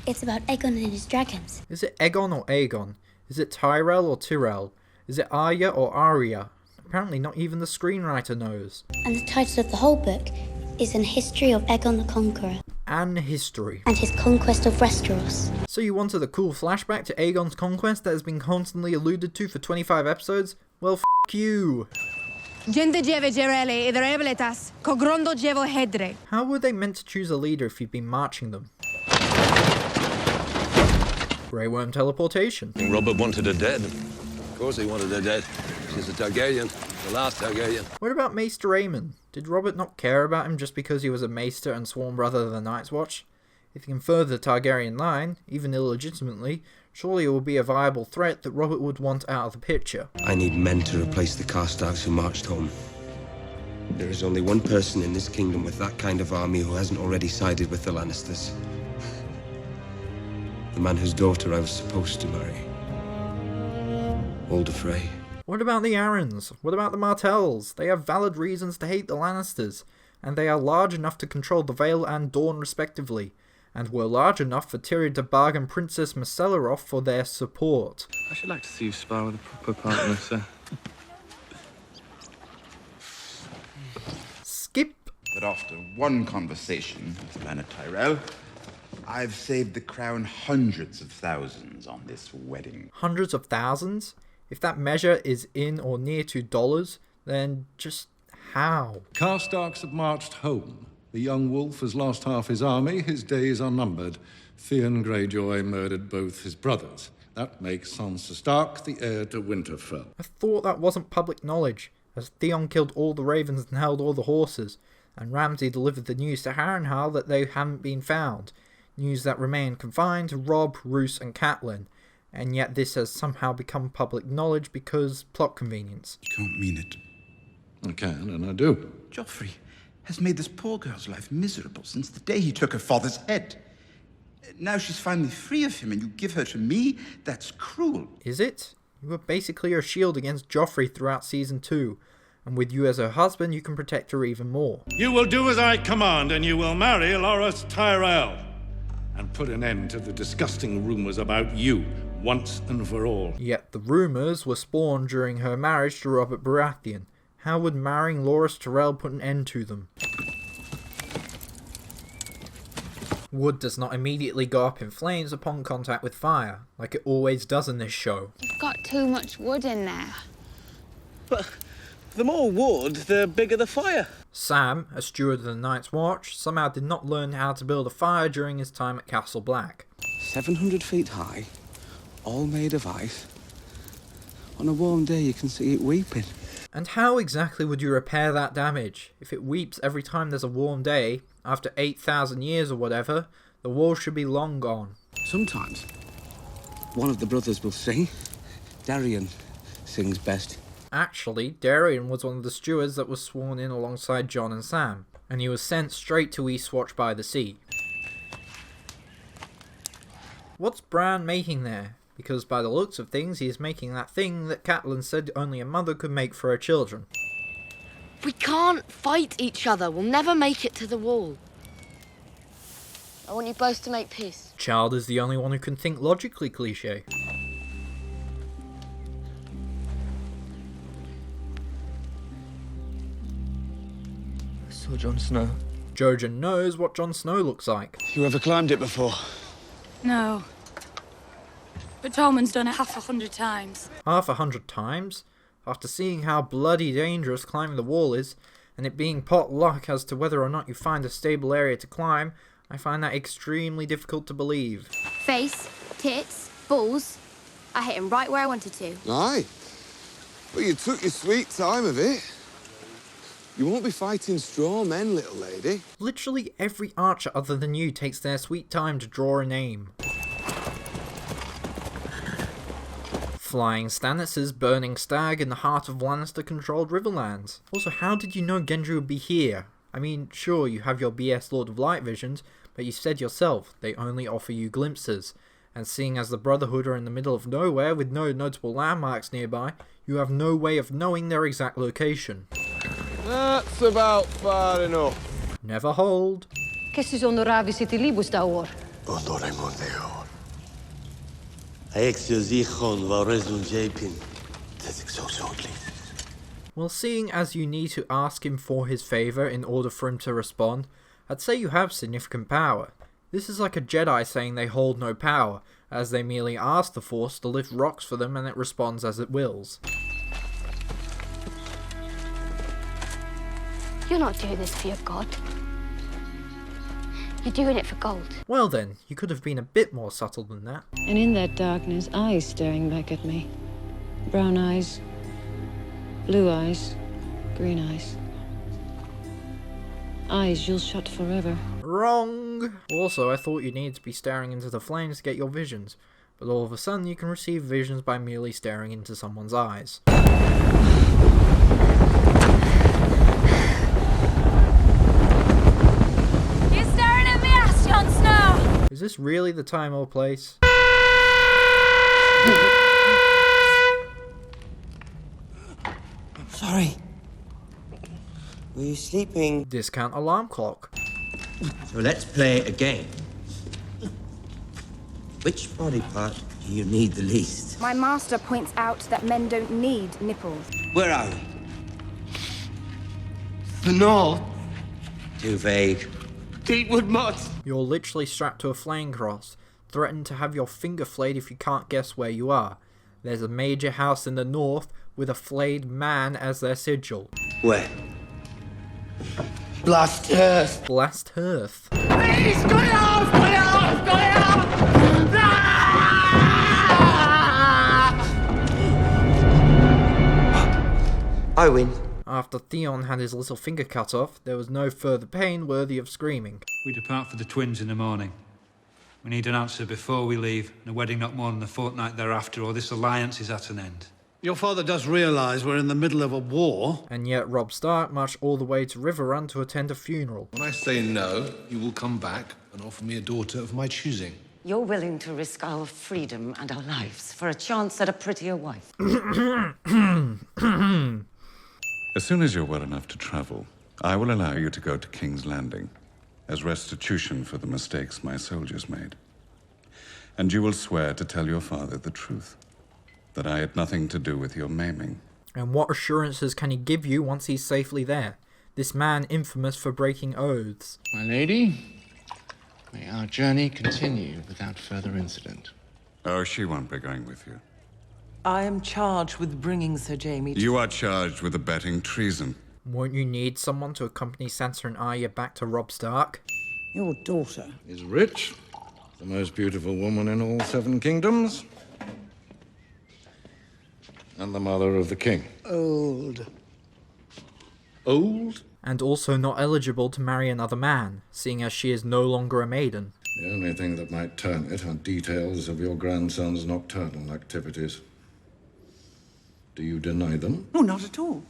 It's about Aegon and his dragons. Is it Aegon or Aegon? Is it Tyrell or Tyrell? Is it Arya or Arya? Apparently not even the screenwriter knows. And the title of the whole book is An History of Aegon the Conqueror. An history. And his conquest of Westeros. So you wanted a cool flashback to Aegon's conquest that has been constantly alluded to for 25 episodes? Well, f*** you. How were they meant to choose a leader if you've been marching them? Grey Worm teleportation. Robert wanted her dead. Of course he wanted her dead. She's a Targaryen. The last Targaryen. What about Maester Aemon? Did Robert not care about him just because he was a Maester and sworn brother of the Night's Watch? If he can further the Targaryen line, even illegitimately, surely it will be a viable threat that Robert would want out of the picture. I need men to replace the Karstarks who marched home. There is only one person in this kingdom with that kind of army who hasn't already sided with the Lannisters. The man whose daughter I was supposed to marry. Walder Frey. What about the Arryns? What about the Martells? They have valid reasons to hate the Lannisters, and they are large enough to control the Vale and Dorne respectively, and were large enough for Tyrion to bargain Princess Myrcella off for their support. I should like to see you spar with a proper partner, sir. Skip. That after one conversation with Leonard Tyrell, I've saved the crown hundreds of thousands on this wedding. Hundreds of thousands? If that measure is in or near to dollars, then just how? Karstarks have marched home. The young wolf has lost half his army. His days are numbered. Theon Greyjoy murdered both his brothers. That makes Sansa Stark the heir to Winterfell. I thought that wasn't public knowledge, as Theon killed all the ravens and held all the horses, and Ramsay delivered the news to Harrenhal that they hadn't been found. News that remained confined to Robb, Roose and Catelyn. And yet this has somehow become public knowledge because plot convenience. You can't mean it. I can, and I do. Joffrey has made this poor girl's life miserable since the day he took her father's head. Now she's finally free of him and you give her to me? That's cruel. Is it? You were basically her shield against Joffrey throughout Season 2. And with you as her husband, you can protect her even more. You will do as I command, and you will marry Loras Tyrell. And put an end to the disgusting rumours about you, once and for all. Yet the rumours were spawned during her marriage to Robert Baratheon. How would marrying Loras Tyrell put an end to them? Wood does not immediately go up in flames upon contact with fire, like it always does in this show. You've got too much wood in there. But the more wood, the bigger the fire. Sam, a steward of the Night's Watch, somehow did not learn how to build a fire during his time at Castle Black. 700 feet high, all made of ice. On a warm day you can see it weeping. And how exactly would you repair that damage? If it weeps every time there's a warm day, after 8,000 years or whatever, the wall should be long gone. Sometimes, one of the brothers will sing. Darion sings best. Actually, Darion was one of the stewards that was sworn in alongside Jon and Sam. and he was sent straight to Eastwatch by the Sea. What's Bran making there? Because by the looks of things, he is making that thing that Catelyn said only a mother could make for her children. We can't fight each other. We'll never make it to the wall. I want you both to make peace. Child is the only one who can think logically, cliché. I saw Jon Snow. Jojen knows what Jon Snow looks like. You ever climbed it before? No. But Tolman's done it 100 times. 100 times? After seeing how bloody dangerous climbing the wall is, and it being pot luck as to whether or not you find a stable area to climb, I find that extremely difficult to believe. Face, tits, balls. I hit him right where I wanted to. Aye. Well, you took your sweet time of it. You won't be fighting straw men, little lady. Literally every archer other than you takes their sweet time to draw an aim. Flying Stannis' burning stag in the heart of Lannister-controlled Riverlands. Also, how did you know Gendry would be here? I mean, sure, you have your BS Lord of Light visions, but you said yourself, they only offer you glimpses. And seeing as the Brotherhood are in the middle of nowhere with no notable landmarks nearby, you have no way of knowing their exact location. That's about far enough. Never hold. Well, seeing as you need to ask him for his favour in order for him to respond, I'd say you have significant power. This is like a Jedi saying they hold no power, as they merely ask the Force to lift rocks for them and it responds as it wills. You're not doing this for your god. You're doing it for gold. Well then, you could have been a bit more subtle than that. And in that darkness, eyes staring back at me. Brown eyes, blue eyes, green eyes. Eyes you'll shut forever. Wrong! Also, I thought you needed to be staring into the flames to get your visions, but all of a sudden you can receive visions by merely staring into someone's eyes. Jon Snow! Is this really the time or place? Sorry. Were you sleeping? Discount alarm clock. So let's play a game. Which body part do you need the least? My master points out that men don't need nipples. Where are we? The north. Too vague. Deepwood Moss. You're literally strapped to a flame cross, threatened to have your finger flayed if you can't guess where you are. There's a major house in the north with a flayed man as their sigil. Where? Blast Hearth. Blast Hearth. Please, cut it off! Cut it off! Cut it off! I win. After Theon had his little finger cut off, there was no further pain worthy of screaming. We depart for the twins in the morning. We need an answer before we leave, and a wedding not more than a fortnight thereafter, or this alliance is at an end. Your father does realise we're in the middle of a war. And yet Robb Stark marched all the way to Riverrun to attend a funeral. When I say no, you will come back and offer me a daughter of my choosing. You're willing to risk our freedom and our lives for a chance at a prettier wife. As soon as you're well enough to travel, I will allow you to go to King's Landing as restitution for the mistakes my soldiers made. And you will swear to tell your father the truth, that I had nothing to do with your maiming. And what assurances can he give you once he's safely there? This man infamous for breaking oaths. My lady, may our journey continue without further incident. Oh, she won't be going with you. I am charged with bringing Sir Jaime to... You are charged with abetting treason. Won't you need someone to accompany Sansa and Arya back to Robb Stark? Your daughter is rich, the most beautiful woman in all 7 kingdoms, and the mother of the king. Old. Old? And also not eligible to marry another man, seeing as she is no longer a maiden. The only thing that might turn it are details of your grandson's nocturnal activities. Do you deny them? Oh, not at all.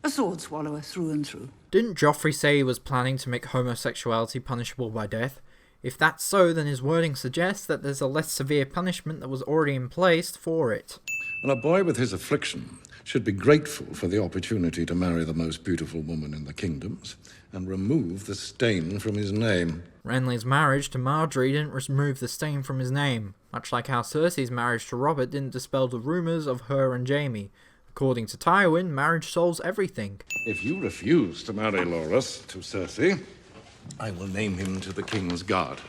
A sword swallower through and through. Didn't Joffrey say he was planning to make homosexuality punishable by death? If that's so, then his wording suggests that there's a less severe punishment that was already in place for it. And a boy with his affliction should be grateful for the opportunity to marry the most beautiful woman in the kingdoms and remove the stain from his name. Renly's marriage to Margaery didn't remove the stain from his name, much like how Cersei's marriage to Robert didn't dispel the rumours of her and Jaime. According to Tywin, marriage solves everything. If you refuse to marry Loras to Cersei, I will name him to the King's Guard.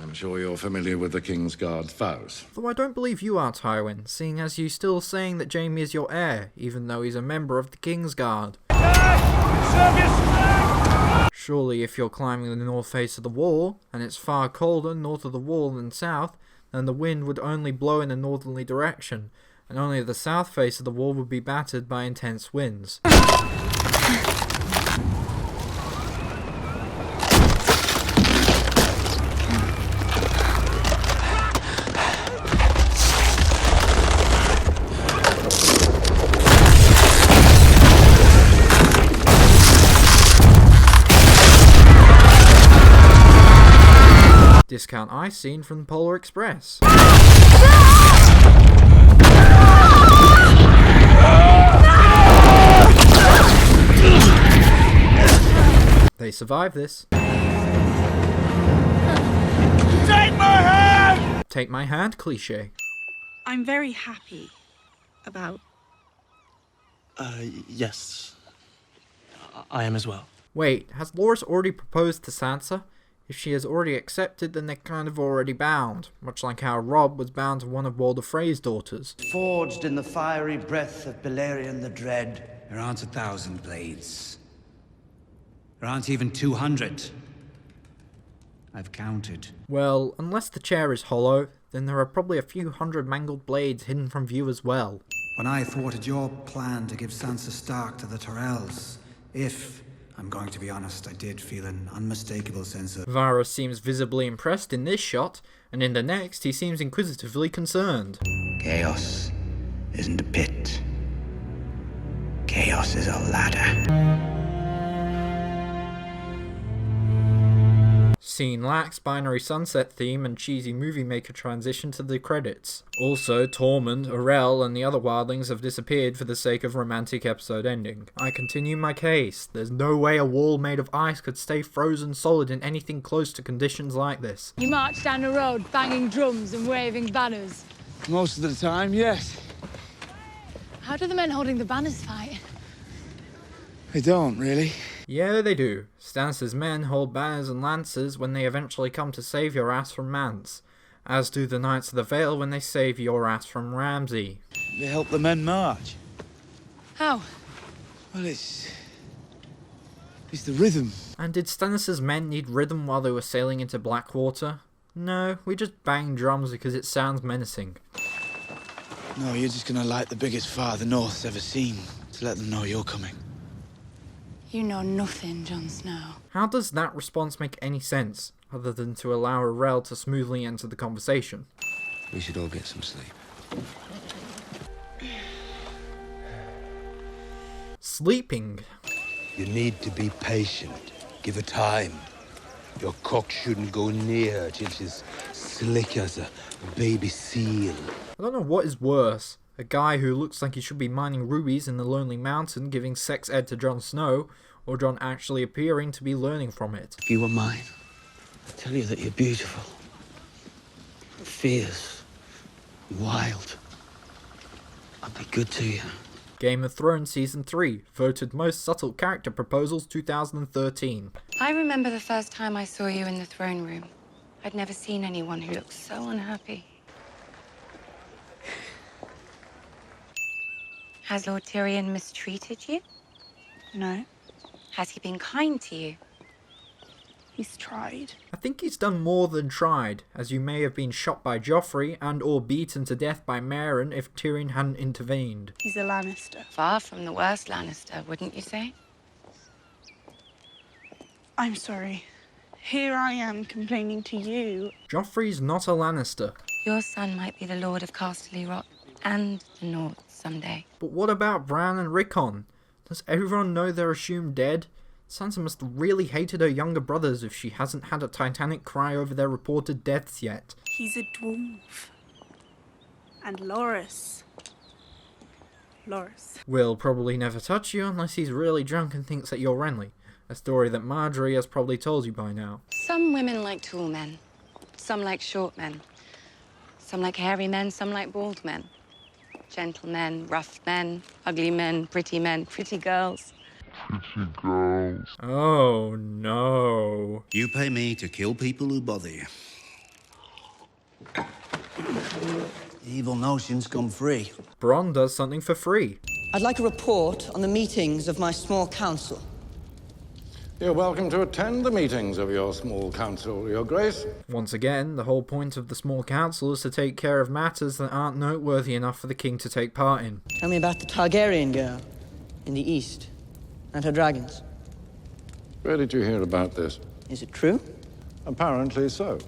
I'm sure you're familiar with the King's Guard's vows. Though I don't believe you are, Tywin, seeing as you're still saying that Jaime is your heir, even though he's a member of the King's Guard. Surely if you're climbing the north face of the wall, and it's far colder north of the wall than south, then the wind would only blow in a northerly direction, and only the south face of the wall would be battered by intense winds. Discount ice scene from the Polar Express. They survive this. Take my hand! Take my hand, cliche. I'm very happy about... Yes. I am as well. Wait, has Loras already proposed to Sansa? If she has already accepted, then they're kind of already bound, much like how Robb was bound to one of Walder Frey's daughters. Forged in the fiery breath of Balerion the Dread. There aren't 1,000 blades. There aren't even 200. I've counted. Well, unless the chair is hollow, then there are probably a few hundred mangled blades hidden from view as well. When I thwarted your plan to give Sansa Stark to the Tyrells, I'm going to be honest, I did feel an unmistakable sense of... Varys seems visibly impressed in this shot, and in the next he seems inquisitively concerned. Chaos isn't a pit. Chaos is a ladder. Scene lacks binary sunset theme and cheesy movie maker transition to the credits. Also, Tormund, Orell, and the other wildlings have disappeared for the sake of romantic episode ending. I continue my case. There's no way a wall made of ice could stay frozen solid in anything close to conditions like this. You march down the road banging drums and waving banners. Most of the time, yes. How do the men holding the banners fight? They don't, really. Yeah, they do. Stannis' men hold banners and lances when they eventually come to save your ass from Mance, as do the Knights of the Vale when they save your ass from Ramsay. They help the men march. How? Well, it's the rhythm. And did Stannis' men need rhythm while they were sailing into Blackwater? No, we just bang drums because it sounds menacing. No, you're just gonna light the biggest fire the North's ever seen to let them know you're coming. You know nothing, Jon Snow. How does that response make any sense, other than to allow Orell to smoothly enter the conversation? We should all get some sleep. Sleeping. You need to be patient. Give her time. Your cock shouldn't go near her till she's slick as a baby seal. I don't know what is worse. A guy who looks like he should be mining rubies in the Lonely Mountain giving sex ed to Jon Snow, or Jon actually appearing to be learning from it. If you were mine, I'd tell you that you're beautiful, fierce, wild. I'd be good to you. Game of Thrones Season 3, voted most subtle character proposals 2013. I remember the first time I saw you in the throne room. I'd never seen anyone who looked so unhappy. Has Lord Tyrion mistreated you? No. Has he been kind to you? He's tried. I think he's done more than tried, as you may have been shot by Joffrey and or beaten to death by Meryn if Tyrion hadn't intervened. He's a Lannister. Far from the worst Lannister, wouldn't you say? I'm sorry. Here I am complaining to you. Joffrey's not a Lannister. Your son might be the Lord of Casterly Rock and the North someday. But what about Bran and Rickon? Does everyone know they're assumed dead? Sansa must have really hated her younger brothers if she hasn't had a titanic cry over their reported deaths yet. He's a dwarf. And Loras will probably never touch you unless he's really drunk and thinks that you're Renly. A story that Marjorie has probably told you by now. Some women like tall men. Some like short men. Some like hairy men, some like bald men. Gentle men, rough men, ugly men, pretty girls. Oh no. You pay me to kill people who bother you. Evil notions come free. Bronn does something for free. I'd like a report on the meetings of my small council. You're welcome to attend the meetings of your small council, Your Grace. Once again, the whole point of the small council is to take care of matters that aren't noteworthy enough for the king to take part in. Tell me about the Targaryen girl in the east and her dragons. Where did you hear about this? Is it true? Apparently so.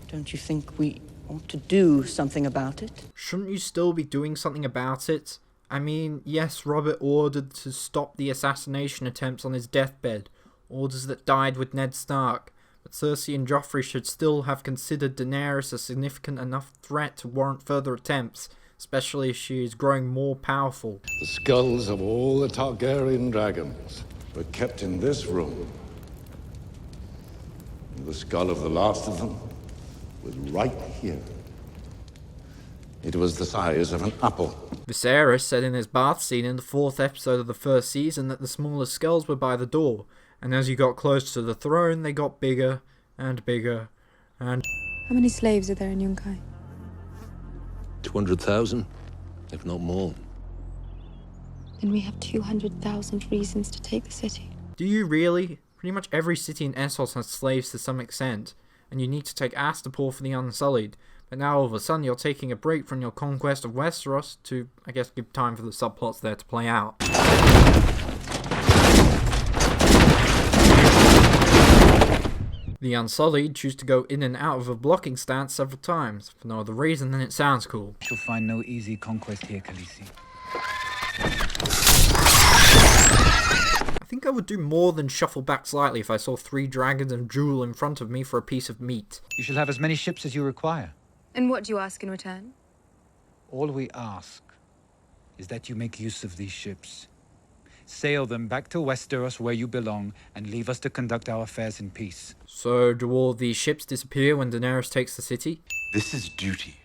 Don't you think we ought to do something about it? Shouldn't you still be doing something about it? I mean, yes, Robert ordered to stop the assassination attempts on his deathbed, orders that died with Ned Stark, but Cersei and Joffrey should still have considered Daenerys a significant enough threat to warrant further attempts, especially as she is growing more powerful. The skulls of all the Targaryen dragons were kept in this room. And the skull of the last of them was right here. It was the size of an apple. Viserys said in his bath scene in the 4th episode of the 1st season that the smaller skulls were by the door, and as you got close to the throne, they got bigger and bigger and... How many slaves are there in Yunkai? 200,000, if not more. Then we have 200,000 reasons to take the city. Do you really? Pretty much every city in Essos has slaves to some extent, and you need to take Astapor for the Unsullied. But now all of a sudden you're taking a break from your conquest of Westeros to, I guess, give time for the subplots there to play out. The Unsullied choose to go in and out of a blocking stance several times, for no other reason than it sounds cool. You'll find no easy conquest here, Khaleesi. I think I would do more than shuffle back slightly if I saw 3 dragons and Jewel in front of me for a piece of meat. You shall have as many ships as you require. And what do you ask in return? All we ask is that you make use of these ships. Sail them back to Westeros where you belong, and leave us to conduct our affairs in peace. So, do all these ships disappear when Daenerys takes the city? This is duty,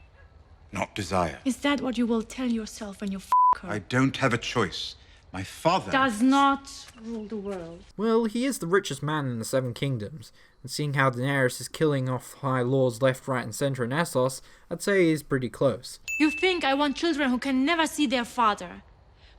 not desire. Is that what you will tell yourself when you f*** her? I don't have a choice. My father does not rule the world. Well, he is the richest man in the 7 Kingdoms, and seeing how Daenerys is killing off High Lords left, right and centre in Essos, I'd say he's pretty close. You think I want children who can never see their father?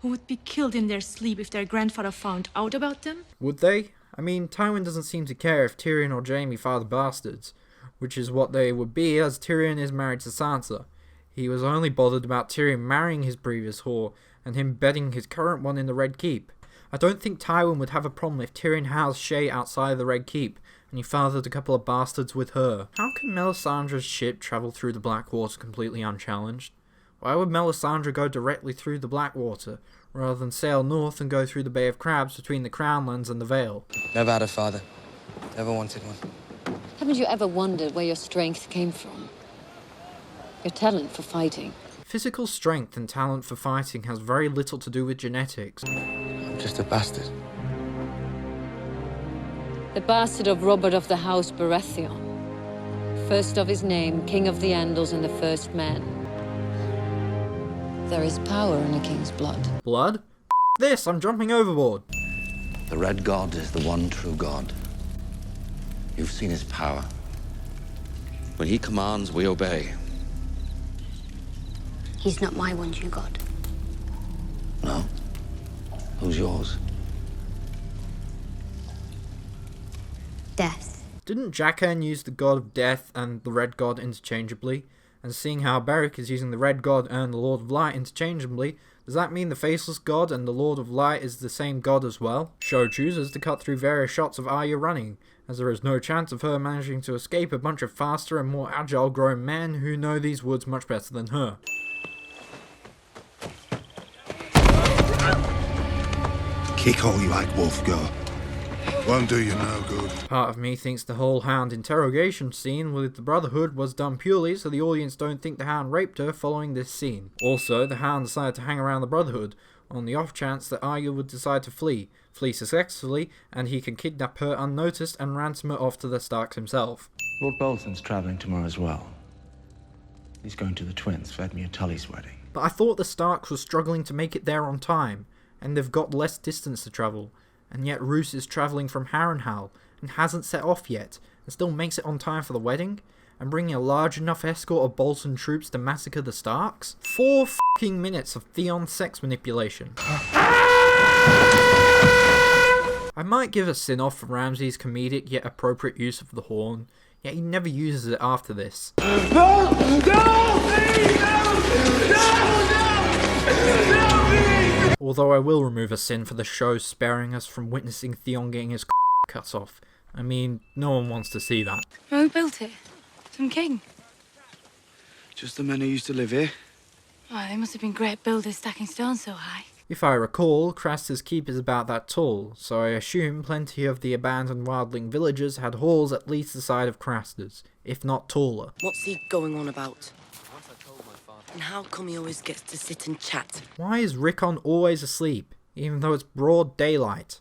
Who would be killed in their sleep if their grandfather found out about them? Would they? I mean, Tywin doesn't seem to care if Tyrion or Jaime father bastards, which is what they would be as Tyrion is married to Sansa. He was only bothered about Tyrion marrying his previous whore, and him bedding his current one in the Red Keep. I don't think Tywin would have a problem if Tyrion housed Shae outside of the Red Keep, and he fathered a couple of bastards with her. How can Melisandre's ship travel through the Blackwater completely unchallenged? Why would Melisandre go directly through the Blackwater, rather than sail north and go through the Bay of Crabs between the Crownlands and the Vale? Never had a father. Never wanted one. Haven't you ever wondered where your strength came from? Your talent for fighting? Physical strength and talent for fighting has very little to do with genetics. I'm just a bastard. The bastard of Robert of the House Baratheon. First of his name, King of the Andals and the First Man. There is power in a king's blood. Blood? This, I'm jumping overboard. The Red God is the one true God. You've seen his power. When he commands, we obey. He's not my one true God. No? Who's yours? Death. Didn't Jaqen use the God of Death and the Red God interchangeably? And seeing how Beric is using the Red God and the Lord of Light interchangeably, does that mean the Faceless God and the Lord of Light is the same God as well? Show chooses to cut through various shots of Arya running, as there is no chance of her managing to escape a bunch of faster and more agile grown men who know these woods much better than her. Kick all you like, Wolfgar. Won't do you no good. Part of me thinks the whole Hound interrogation scene with the Brotherhood was done purely so the audience don't think the Hound raped her following this scene. Also, the Hound decided to hang around the Brotherhood on the off chance that Arya would decide to flee successfully, and he can kidnap her unnoticed and ransom her off to the Starks himself. Lord Bolton's travelling tomorrow as well. He's going to the twins for Edmure Tully's wedding. But I thought the Starks were struggling to make it there on time, and they've got less distance to travel, and yet Roose is travelling from Harrenhal and hasn't set off yet, and still makes it on time for the wedding, and bringing a large enough escort of Bolton troops to massacre the Starks? 4 fucking minutes of Theon sex manipulation. I might give a sin-off for Ramsay's comedic yet appropriate use of the horn, yet he never uses it after this. Although I will remove a sin for the show sparing us from witnessing Theon getting his cut off. I mean, no one wants to see that. Who built it? Some king? Just the men who used to live here. Oh, they must have been great builders stacking stones so high. If I recall, Craster's keep is about that tall, so I assume plenty of the abandoned wildling villages had halls at least the size of Craster's, if not taller. What's he going on about? And how come he always gets to sit and chat? Why is Rickon always asleep, even though it's broad daylight?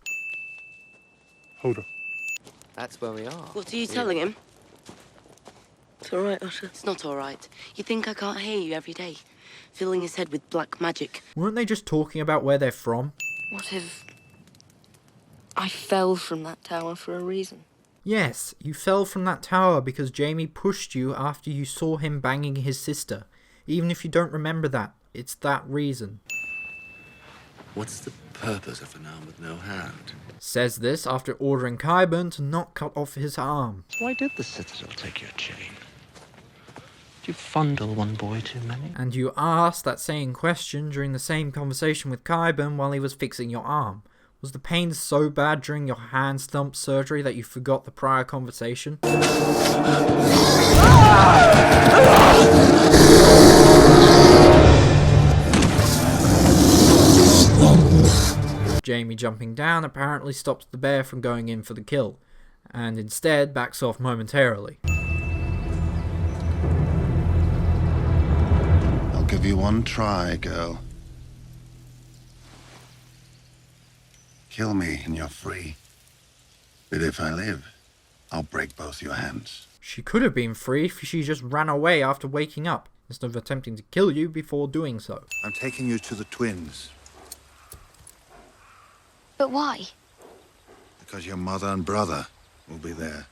Hold on. That's where we are. What are you telling him? It's all right, Usher. It's not all right. You think I can't hear you every day, filling his head with black magic? Weren't they just talking about where they're from? What if I fell from that tower for a reason? Yes, you fell from that tower because Jaime pushed you after you saw him banging his sister. Even if you don't remember that, it's that reason. What's the purpose of an arm with no hand? Says this after ordering Qyburn to not cut off his arm. Why did the Citadel take your chain? Did you fondle one boy too many? And you asked that same question during the same conversation with Qyburn while he was fixing your arm. Was the pain so bad during your hand stump surgery that you forgot the prior conversation? Jaime jumping down apparently stops the bear from going in for the kill, and instead backs off momentarily. I'll give you one try, girl. Kill me and you're free. But if I live, I'll break both your hands. She could have been free if she just ran away after waking up, instead of attempting to kill you before doing so. I'm taking you to the twins. But why? Because your mother and brother will be there,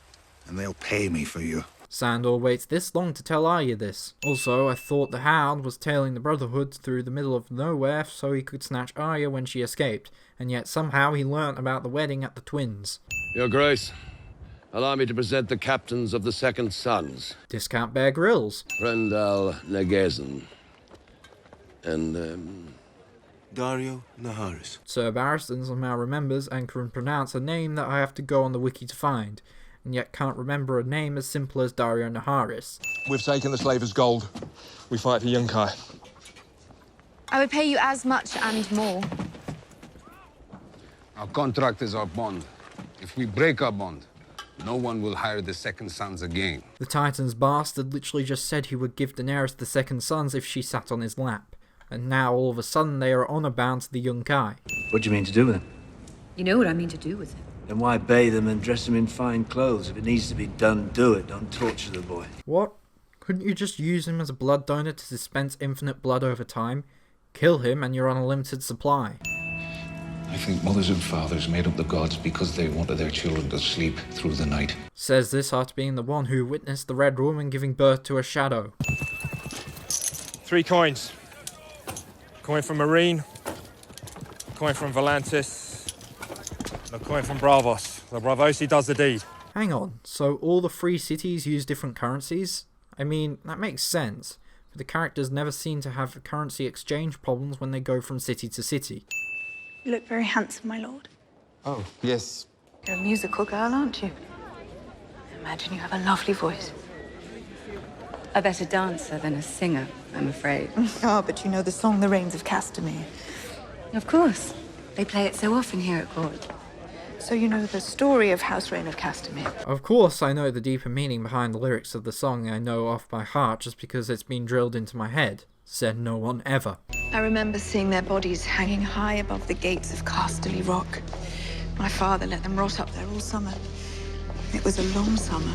and they'll pay me for you. Sandor waits this long to tell Arya this. Also, I thought the Hound was tailing the Brotherhood through the middle of nowhere so he could snatch Arya when she escaped, and yet somehow he learnt about the wedding at the twins. Your Grace, allow me to present the captains of the Second Sons. Discount Bear Grylls. Brendal Negesen. And, Dario Naharis. Sir Barristan somehow remembers and can pronounce a name that I have to go on the wiki to find, and yet can't remember a name as simple as Dario Naharis. We've taken the slave as gold. We fight for Yunkai. I would pay you as much and more. Our contract is our bond. If we break our bond, no one will hire the Second Sons again. The Titan's bastard literally just said he would give Daenerys the Second Sons if she sat on his lap. And now all of a sudden they are honour bound to the Yunkai. What do you mean to do with him? You know what I mean to do with him. Then why bathe him and dress him in fine clothes? If it needs to be done, do it. Don't torture the boy. What? Couldn't you just use him as a blood donor to dispense infinite blood over time? Kill him and you're on a limited supply. I think mothers and fathers made up the gods because they wanted their children to sleep through the night. Says this after being the one who witnessed the Red Woman giving birth to a shadow. 3 coins. Coin from Marine, coin from Volantis, and a coin from Bravos. The Bravosi does the deed. Hang on, so all the free cities use different currencies? I mean, that makes sense, but the characters never seem to have currency exchange problems when they go from city to city. You look very handsome, my lord. Oh, yes. You're a musical girl, aren't you? I imagine you have a lovely voice. A better dancer than a singer, I'm afraid. Oh, but you know the song The Rains of Castamere. Of course. They play it so often here at court. So you know the story of House Reign of Castamere? Of course I know the deeper meaning behind the lyrics of the song I know off by heart just because it's been drilled into my head, said no one ever. I remember seeing their bodies hanging high above the gates of Casterly Rock. My father let them rot up there all summer. It was a long summer.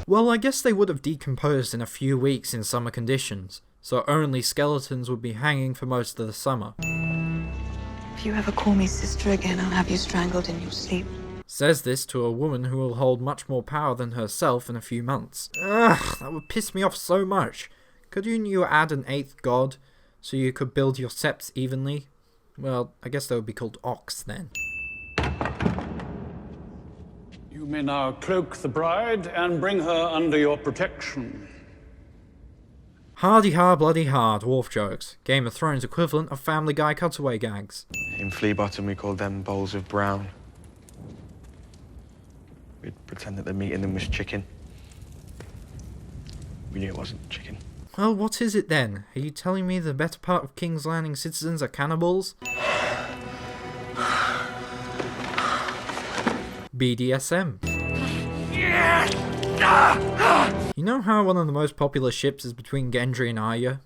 Well, I guess they would have decomposed in a few weeks in summer conditions, so only skeletons would be hanging for most of the summer. If you ever call me sister again, I'll have you strangled in your sleep. Says this to a woman who will hold much more power than herself in a few months. Ugh, that would piss me off so much. Couldn't you add an 8th god, so you could build your septs evenly? Well, I guess they would be called ox then. You may now cloak the bride and bring her under your protection. Hardy har bloody har, dwarf jokes. Game of Thrones equivalent of Family Guy cutaway gags. In Flea Bottom, we called them bowls of brown. We'd pretend that the meat in them was chicken. We knew it wasn't chicken. Well, what is it then? Are you telling me the better part of King's Landing citizens are cannibals? BDSM. You know how one of the most popular ships is between Gendry and Arya?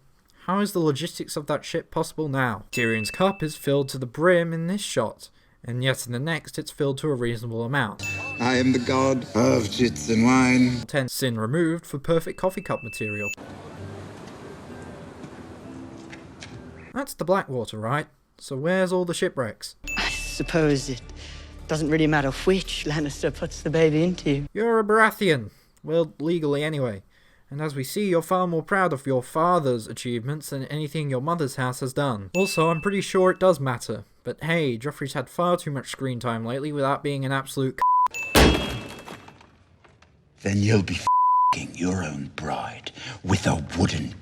How is the logistics of that ship possible now? Tyrion's cup is filled to the brim in this shot, and yet in the next it's filled to a reasonable amount. I am the god of chits and wine. 10 sin removed for perfect coffee cup material. That's the Blackwater, right? So where's all the shipwrecks? I suppose it doesn't really matter which Lannister puts the baby into. You're a Baratheon. Well, legally anyway. And as we see, you're far more proud of your father's achievements than anything your mother's house has done. Also, I'm pretty sure it does matter. But hey, Joffrey's had far too much screen time lately without being an absolute Then you'll be f***ing your own bride with a wooden.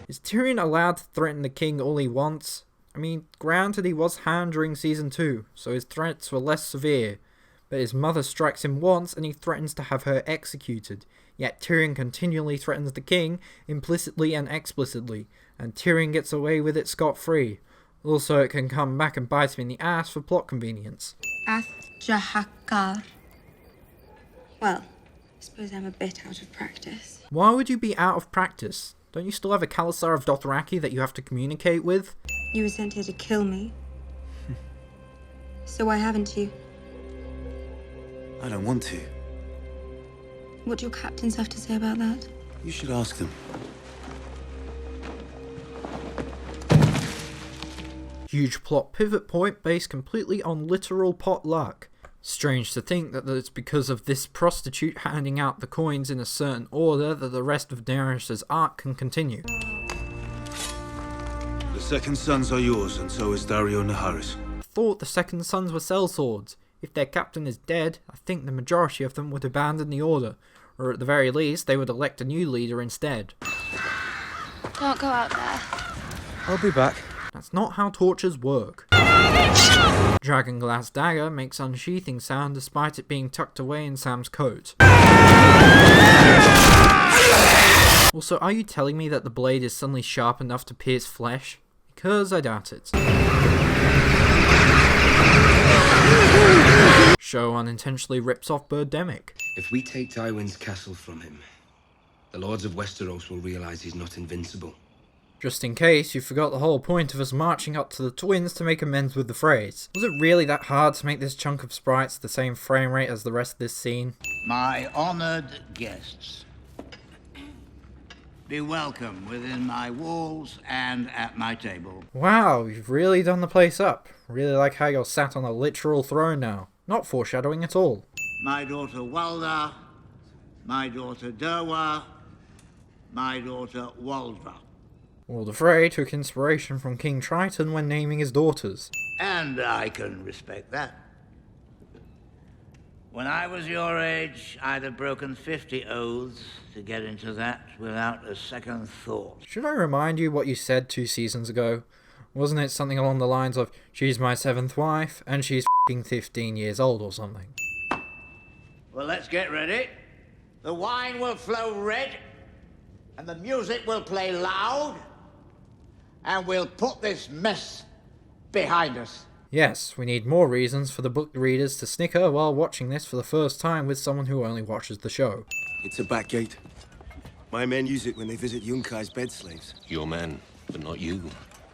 Is Tyrion allowed to threaten the king all he wants? I mean, granted he was Hound during Season 2, so his threats were less severe. But his mother strikes him once and he threatens to have her executed. Yet Tyrion continually threatens the king, implicitly and explicitly, and Tyrion gets away with it scot-free. Also, it can come back and bite him in the ass for plot convenience. Ath Jahakar. Well, I suppose I'm a bit out of practice. Why would you be out of practice? Don't you still have a Khalasar of Dothraki that you have to communicate with? You were sent here to kill me. So why haven't you? I don't want to. What do your captains have to say about that? You should ask them. Huge plot pivot point based completely on literal pot luck. Strange to think that it's because of this prostitute handing out the coins in a certain order that the rest of Daenerys' arc can continue. The second sons are yours, and so is Dario Naharis. I thought the second sons were sellswords. If their captain is dead, I think the majority of them would abandon the order, or at the very least, they would elect a new leader instead. Don't go out there. I'll be back. That's not how tortures work. Dragonglass dagger makes unsheathing sound despite it being tucked away in Sam's coat. Also, are you telling me that the blade is suddenly sharp enough to pierce flesh? Because I doubt it. Show unintentionally rips off Birdemic. If we take Tywin's castle from him, the Lords of Westeros will realise he's not invincible. Just in case you forgot the whole point of us marching up to the twins to make amends with the phrase. Was it really that hard to make this chunk of sprites the same frame rate as the rest of this scene? My honoured guests, be welcome within my walls and at my table. Wow, you've really done the place up. Really like how you're sat on a literal throne now. Not foreshadowing at all. My daughter Walda, my daughter Derwa, my daughter Waldra. Walder Frey took inspiration from King Triton when naming his daughters. And I can respect that. When I was your age, I'd have broken 50 oaths to get into that without a second thought. Should I remind you what you said 2 seasons ago? Wasn't it something along the lines of, she's my 7th wife, and she's f***ing 15 years old or something? Well, let's get ready. The wine will flow red, and the music will play loud, and we'll put this mess behind us. Yes, we need more reasons for the book readers to snicker while watching this for the first time with someone who only watches the show. It's a back gate. My men use it when they visit Yunkai's bed slaves. Your men, but not you.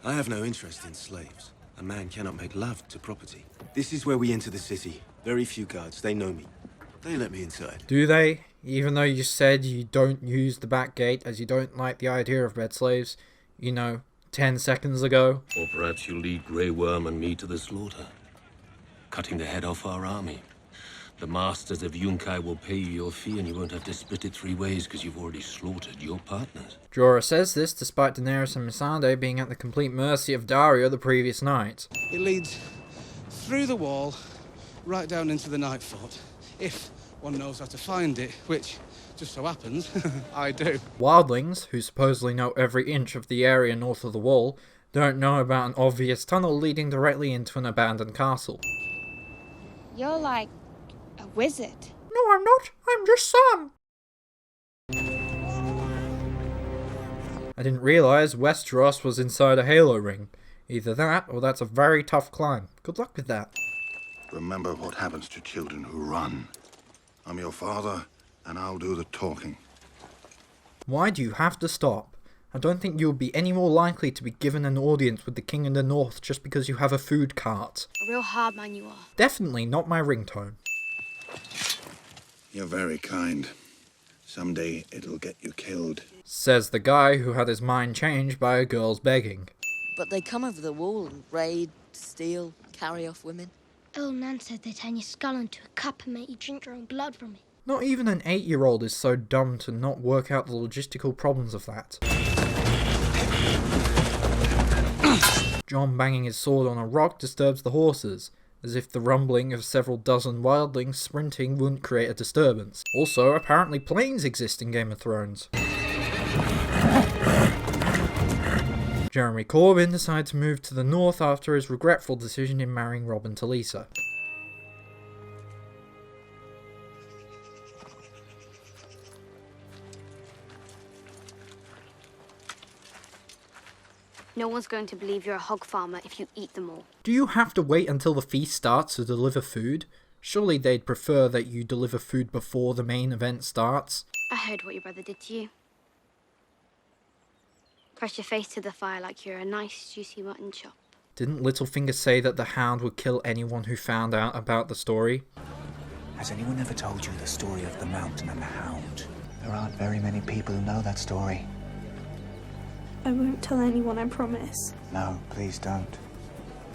I have no interest in slaves. A man cannot make love to property. This is where we enter the city. Very few guards, they know me. They let me inside. Do they? Even though you said you don't use the back gate as you don't like the idea of bed slaves, 10 seconds ago. Or perhaps you lead Grey Worm and me to the slaughter, cutting the head off our army. The masters of Yunkai will pay you your fee and you won't have to split it 3 ways because you've already slaughtered your partners. Jorah says this despite Daenerys and Missandei being at the complete mercy of Daario the previous night. It leads through the wall, right down into the Night Fort. If one knows how to find it, which just so happens, I do. Wildlings, who supposedly know every inch of the area north of the wall, don't know about an obvious tunnel leading directly into an abandoned castle. You're like a wizard. No, I'm not. I'm just Sam. I didn't realise Westeros was inside a Halo ring. Either that, or that's a very tough climb. Good luck with that. Remember what happens to children who run. I'm your father, and I'll do the talking. Why do you have to stop? I don't think you'll be any more likely to be given an audience with the King in the North just because you have a food cart. A real hard man you are. Definitely not my ringtone. You're very kind. Someday it'll get you killed. Says the guy who had his mind changed by a girl's begging. But they come over the wall and raid, steal, carry off women. Old Nan said they turn your skull into a cup and make you drink your own blood from it. Not even an 8-year-old is so dumb to not work out the logistical problems of that. Jon banging his sword on a rock disturbs the horses, as if the rumbling of several dozen wildlings sprinting wouldn't create a disturbance. Also, apparently planes exist in Game of Thrones. Jeremy Corbyn decided to move to the north after his regretful decision in marrying Robin to Lisa. No one's going to believe you're a hog farmer if you eat them all. Do you have to wait until the feast starts to deliver food? Surely they'd prefer that you deliver food before the main event starts. I heard what your brother did to you. Press your face to the fire like you're a nice, juicy mutton chop. Didn't Littlefinger say that the Hound would kill anyone who found out about the story? Has anyone ever told you the story of the Mountain and the Hound? There aren't very many people who know that story. I won't tell anyone, I promise. No, please don't.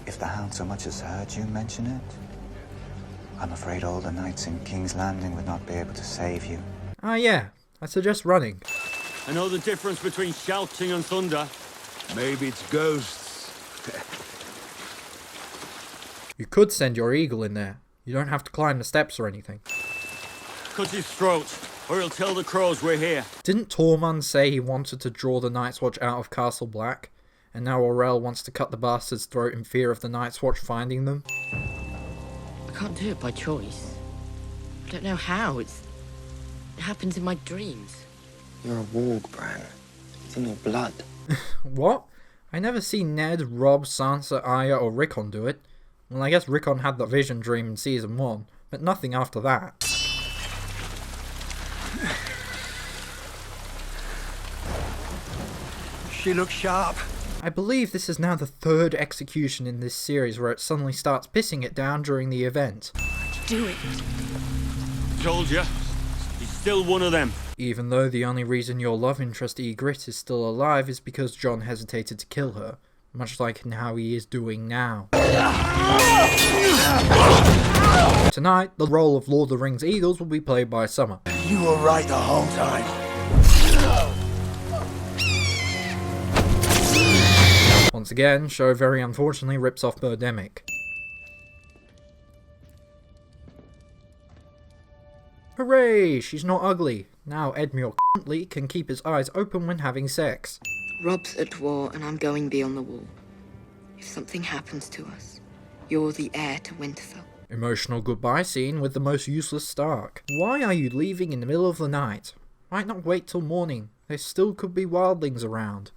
If the Hound so much as heard you mention it, I'm afraid all the knights in King's Landing would not be able to save you. Ah yeah, I suggest running. I know the difference between shouting and thunder. Maybe it's ghosts. You could send your eagle in there. You don't have to climb the steps or anything. Cut his throat, or he'll tell the crows we're here. Didn't Tormund say he wanted to draw the Night's Watch out of Castle Black? And now Orell wants to cut the bastard's throat in fear of the Night's Watch finding them? I can't do it by choice. I don't know how. It happens in my dreams. You're a warg, Bran. It's in your blood. What? I never see Ned, Robb, Sansa, Arya or Rickon do it. Well, I guess Rickon had the vision dream in Season 1, but nothing after that. She looks sharp. I believe this is now the 3rd execution in this series where it suddenly starts pissing it down during the event. Do it. Told you. He's still one of them. Even though the only reason your love interest Ygritte is still alive is because Jon hesitated to kill her, much like in how he is doing now. Tonight, the role of Lord of the Rings Eagles will be played by Summer. You were right the whole time. Once again, show very unfortunately rips off Birdemic. Hooray! She's not ugly. Now Edmure Lee can keep his eyes open when having sex. Rob's at war and I'm going beyond the wall. If something happens to us, you're the heir to Winterfell. Emotional goodbye scene with the most useless Stark. Why are you leaving in the middle of the night? Why not wait till morning? There still could be wildlings around.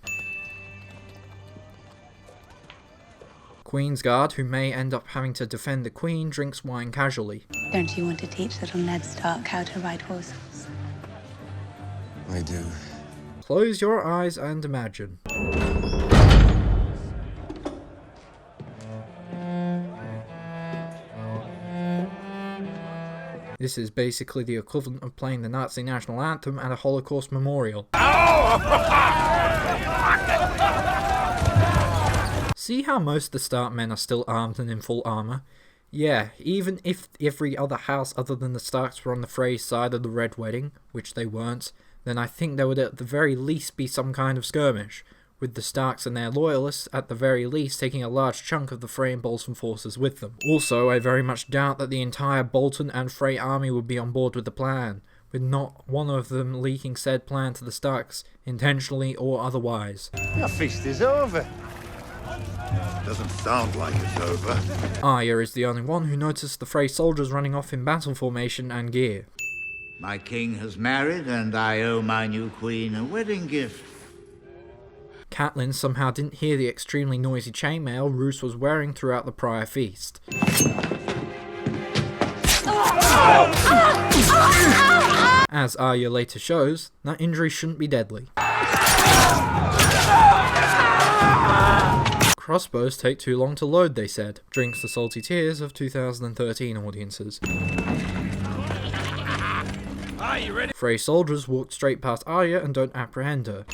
Queen's Guard, who may end up having to defend the Queen, drinks wine casually. Don't you want to teach little Ned Stark how to ride horses? I do. Close your eyes and imagine. This is basically the equivalent of playing the Nazi national anthem at a Holocaust memorial. See how most of the Stark men are still armed and in full armour? Yeah, even if every other house other than the Starks were on the Frey side of the Red Wedding, which they weren't, then I think there would at the very least be some kind of skirmish, with the Starks and their loyalists at the very least taking a large chunk of the Frey and Bolton forces with them. Also, I very much doubt that the entire Bolton and Frey army would be on board with the plan, with not one of them leaking said plan to the Starks, intentionally or otherwise. Your feast is over. Doesn't sound like it's over. Arya is the only one who noticed the Frey soldiers running off in battle formation and gear. My king has married, and I owe my new queen a wedding gift. Catelyn somehow didn't hear the extremely noisy chainmail Roose was wearing throughout the prior feast. As Arya later shows, that injury shouldn't be deadly. Crossbows take too long to load, they said. Drinks the salty tears of 2013 audiences. Frey soldiers walked straight past Arya and don't apprehend her.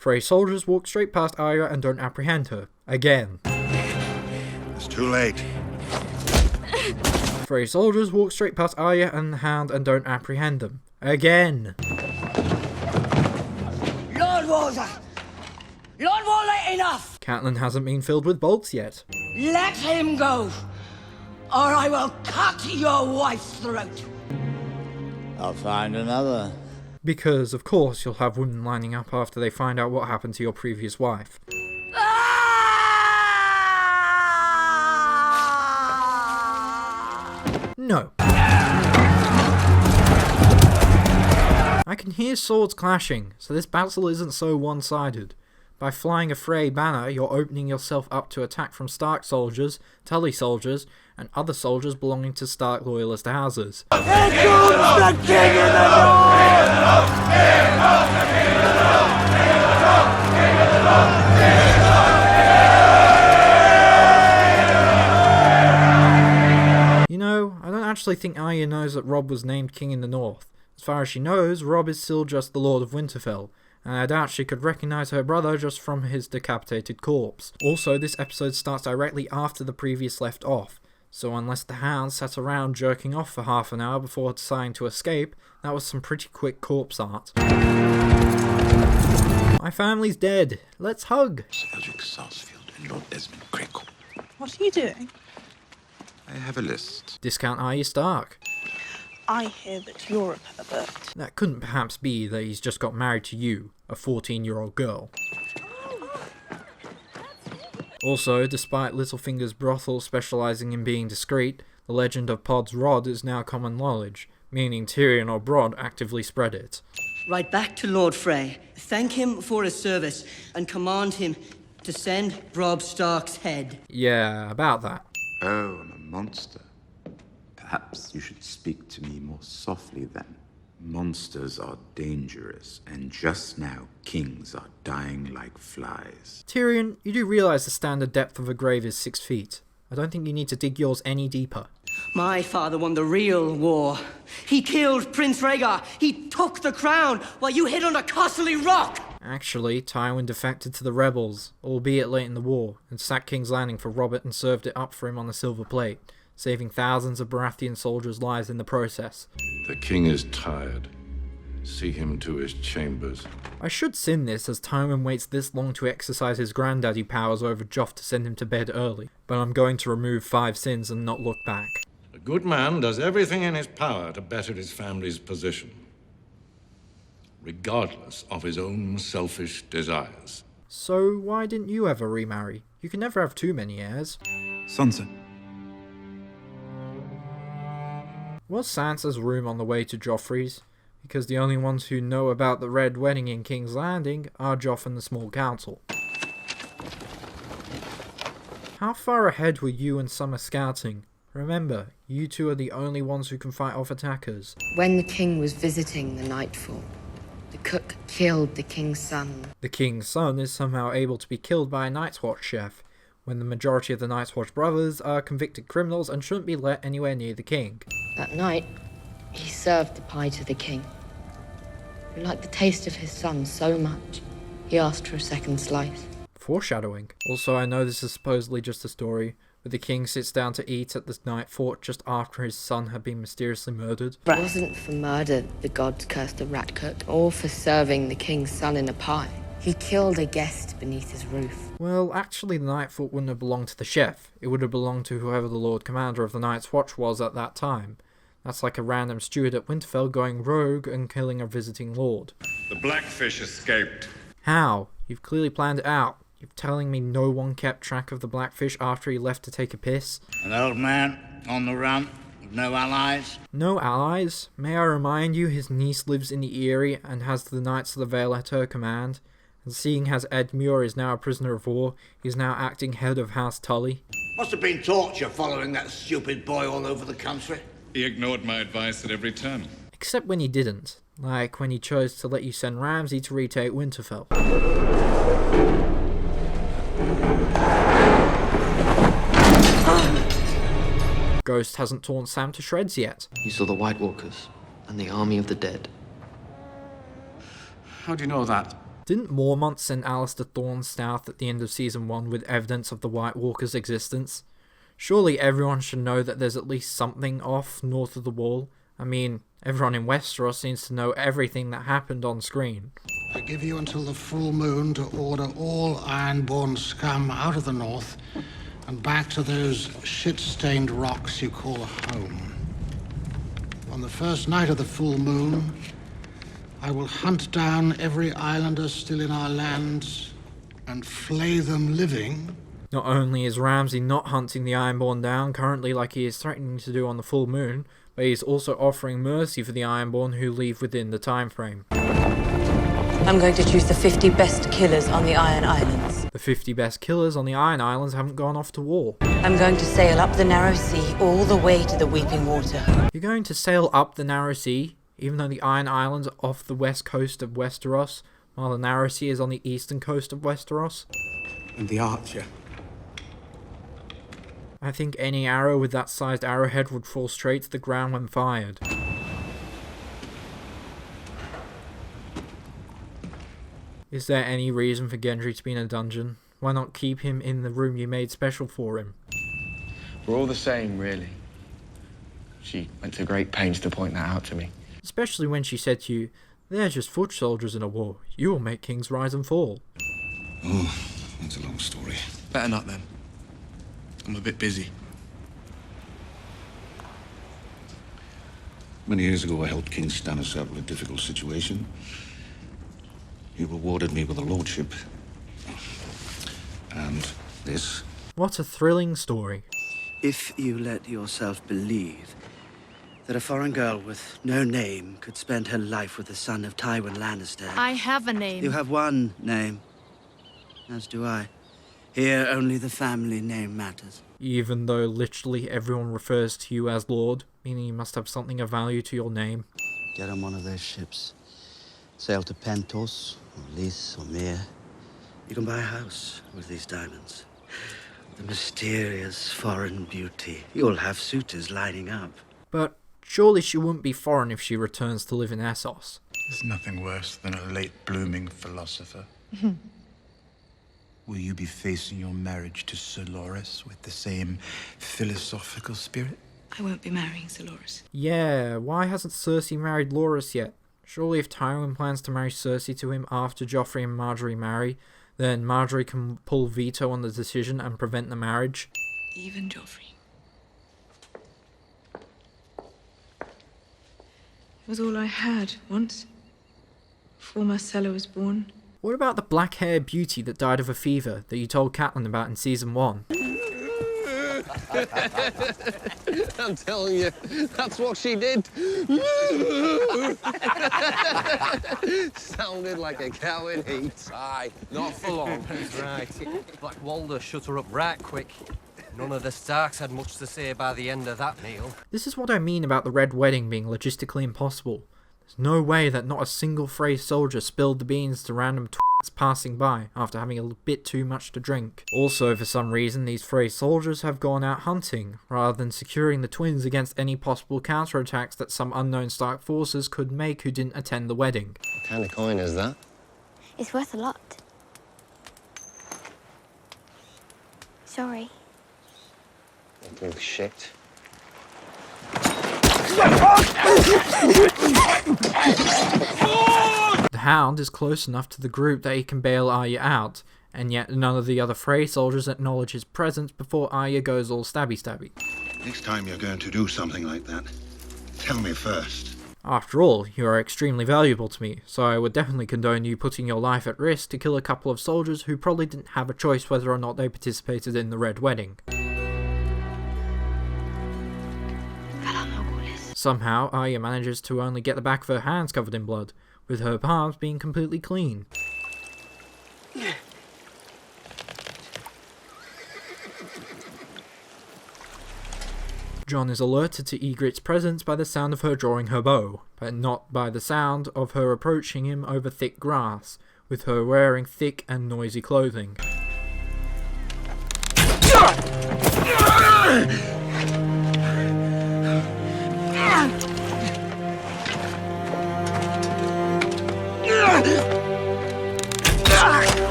Frey soldiers walk straight past Arya and don't apprehend her. Again. It's too late. Frey soldiers walk straight past Arya and the Hound and don't apprehend them. Again. Lord Walter! Lord Walter, enough! Catelyn hasn't been filled with bolts yet. Let him go, or I will cut your wife's throat. I'll find another. Because, of course, you'll have women lining up after they find out what happened to your previous wife. No. I can hear swords clashing, so this battle isn't so one-sided. By flying a Frey banner, you're opening yourself up to attack from Stark soldiers, Tully soldiers, and other soldiers belonging to Stark loyalist houses. Here comes the King of the You know, I don't actually think Arya knows that Robb was named King in the North. As far as she knows, Robb is still just the Lord of Winterfell, and I doubt she could recognise her brother just from his decapitated corpse. Also, this episode starts directly after the previous left off, so unless the Hound sat around jerking off for half an hour before deciding to escape, that was some pretty quick corpse art. My family's dead. Let's hug. Cedric Sarsfield and Lord Desmond Crickle. What are you doing? I have a list. Discount Arya Stark. I hear that you're a pervert. That couldn't perhaps be that he's just got married to you, a 14-year-old girl. Also, despite Littlefinger's brothel specialising in being discreet, the legend of Pod's Rod is now common knowledge, meaning Tyrion or Bronn actively spread it. Right back to Lord Frey. Thank him for his service and command him to send Robb Stark's head. Yeah, about that. Oh, I'm a monster. Perhaps you should speak to me more softly then. Monsters are dangerous, and just now kings are dying like flies. Tyrion, you do realise the standard depth of a grave is 6 feet. I don't think you need to dig yours any deeper. My father won the real war. He killed Prince Rhaegar. He took the crown while you hid under Castle Rock. Actually, Tywin defected to the rebels, albeit late in the war, and sacked King's Landing for Robert and served it up for him on a silver plate, saving thousands of Baratheon soldiers' lives in the process. The king is tired. See him to his chambers. I should sin this as Tywin waits this long to exercise his granddaddy powers over Joff to send him to bed early, but I'm going to remove 5 sins and not look back. A good man does everything in his power to better his family's position, regardless of his own selfish desires. So why didn't you ever remarry? You can never have too many heirs. Sansa. Was Sansa's room on the way to Joffrey's? Because the only ones who know about the Red Wedding in King's Landing are Joff and the Small Council. How far ahead were you and Summer scouting? Remember, you two are the only ones who can fight off attackers. When the king was visiting the Nightfall, the cook killed the king's son. The king's son is somehow able to be killed by a Night's Watch chef, when the majority of the Night's Watch brothers are convicted criminals and shouldn't be let anywhere near the king. That night, he served the pie to the king, who liked the taste of his son so much, he asked for a second slice. Foreshadowing. Also, I know this is supposedly just a story, but the king sits down to eat at the night fort just after his son had been mysteriously murdered. It wasn't for murder the gods cursed the rat cook, or for serving the king's son in a pie. He killed a guest beneath his roof. Well, actually the night fort wouldn't have belonged to the chef. It would have belonged to whoever the Lord Commander of the Night's Watch was at that time. That's like a random steward at Winterfell going rogue and killing a visiting lord. The Blackfish escaped. How? You've clearly planned it out. You're telling me no one kept track of the Blackfish after he left to take a piss? An old man on the run, with no allies. No allies? May I remind you, his niece lives in the Eyrie and has the Knights of the Vale at her command. And seeing as Ed Muir is now a prisoner of war, he's now acting head of House Tully. Must have been torture following that stupid boy all over the country. He ignored my advice at every turn. Except when he didn't. Like when he chose to let you send Ramsay to retake Winterfell. Ghost hasn't torn Sam to shreds yet. You saw the White Walkers and the army of the dead. How do you know that? Didn't Mormont send Alistair Thorne south at the end of Season 1 with evidence of the White Walkers' existence? Surely everyone should know that there's at least something off north of the Wall. I mean, everyone in Westeros seems to know everything that happened on screen. I give you until the full moon to order all Ironborn scum out of the north and back to those shit-stained rocks you call home. On the first night of the full moon, I will hunt down every islander still in our lands and flay them living. Not only is Ramsay not hunting the Ironborn down currently like he is threatening to do on the full moon, but he is also offering mercy for the Ironborn who leave within the time frame. I'm going to choose the 50 best killers on the Iron Islands. The 50 best killers on the Iron Islands haven't gone off to war. I'm going to sail up the narrow sea all the way to the Weeping Water. You're going to sail up the narrow sea, even though the Iron Islands are off the west coast of Westeros, while the narrow sea is on the eastern coast of Westeros? And the archer. I think any arrow with that sized arrowhead would fall straight to the ground when fired. Is there any reason for Gendry to be in a dungeon? Why not keep him in the room you made special for him? We're all the same, really. She went to great pains to point that out to me. Especially when she said to you, they're just foot soldiers in a war. You will make kings rise and fall. Oh, that's a long story. Better not then. I'm a bit busy. Many years ago, I helped King Stannis out of a difficult situation. He rewarded me with a lordship. And this. What a thrilling story. If you let yourself believe that a foreign girl with no name could spend her life with the son of Tywin Lannister... I have a name. You have one name. As do I. Here, only the family name matters. Even though literally everyone refers to you as Lord, meaning you must have something of value to your name. Get on one of those ships. Sail to Pentos, or Lys, or Myr. You can buy a house with these diamonds. The mysterious foreign beauty. You'll have suitors lining up. But surely she wouldn't be foreign if she returns to live in Essos. There's nothing worse than a late-blooming philosopher. Will you be facing your marriage to Sir Loras with the same philosophical spirit? I won't be marrying Sir Loras. Yeah, why hasn't Cersei married Loras yet? Surely if Tywin plans to marry Cersei to him after Joffrey and Margaery marry, then Margaery can pull veto on the decision and prevent the marriage. Even Joffrey. It was all I had once, before Marcella was born. What about the black-haired beauty that died of a fever that you told Catelyn about in Season 1? I'm telling you, that's what she did. Sounded like a cow in heat. Aye, not for long. That's right. Black Walder shut her up right quick. None of the Starks had much to say by the end of that meal. This is what I mean about the Red Wedding being logistically impossible. There's no way that not a single Frey soldier spilled the beans to random twats passing by after having a bit too much to drink. Also, for some reason, these Frey soldiers have gone out hunting, rather than securing the twins against any possible counterattacks that some unknown Stark forces could make who didn't attend the wedding. What kind of coin is that? It's worth a lot. Sorry. Oh, shit. The Hound is close enough to the group that he can bail Arya out, and yet none of the other Frey soldiers acknowledge his presence before Arya goes all stabby. Next time you're going to do something like that, tell me first. After all, you are extremely valuable to me, so I would definitely condone you putting your life at risk to kill a couple of soldiers who probably didn't have a choice whether or not they participated in the Red Wedding. Somehow, Arya manages to only get the back of her hands covered in blood, with her palms being completely clean. Jon is alerted to Ygritte's presence by the sound of her drawing her bow, but not by the sound of her approaching him over thick grass, with her wearing thick and noisy clothing.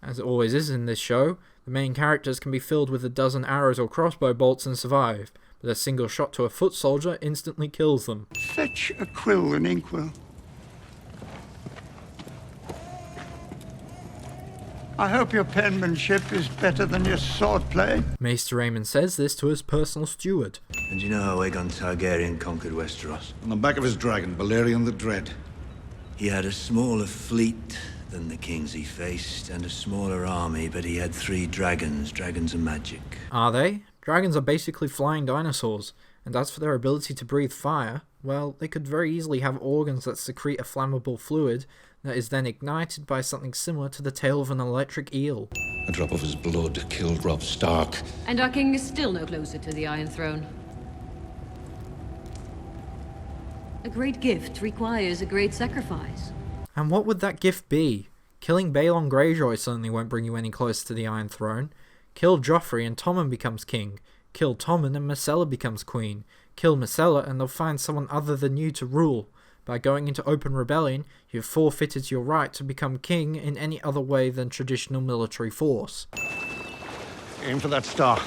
As it always is in this show, the main characters can be filled with a dozen arrows or crossbow bolts and survive, but a single shot to a foot soldier instantly kills them. Fetch a quill and inkwell. I hope your penmanship is better than your swordplay. Maester Aemon says this to his personal steward. And you know how Aegon Targaryen conquered Westeros? On the back of his dragon, Balerion the Dread. He had a smaller fleet than the kings he faced, and a smaller army, but he had 3 dragons. Dragons are magic. Are they? Dragons are basically flying dinosaurs, and as for their ability to breathe fire, well, they could very easily have organs that secrete a flammable fluid that is then ignited by something similar to the tail of an electric eel. A drop of his blood killed Robb Stark. And our king is still no closer to the Iron Throne. A great gift requires a great sacrifice. And what would that gift be? Killing Balon Greyjoy certainly won't bring you any closer to the Iron Throne. Kill Joffrey and Tommen becomes king. Kill Tommen and Myrcella becomes queen. Kill Myrcella and they'll find someone other than you to rule. By going into open rebellion, you've forfeited your right to become king in any other way than traditional military force. Aim for that star.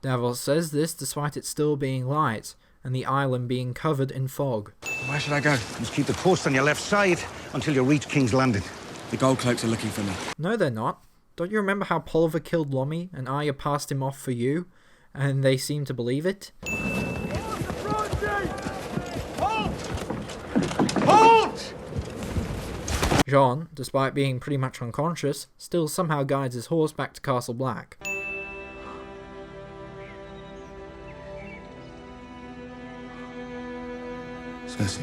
Davos says this despite it still being light, and the island being covered in fog. Where should I go? Just keep the course on your left side until you reach King's Landing. The Gold Cloaks are looking for me. No, they're not. Don't you remember how Pulver killed Lomi and Arya passed him off for you? And they seem to believe it? Halt! Jon, despite being pretty much unconscious, still somehow guides his horse back to Castle Black. Cersei?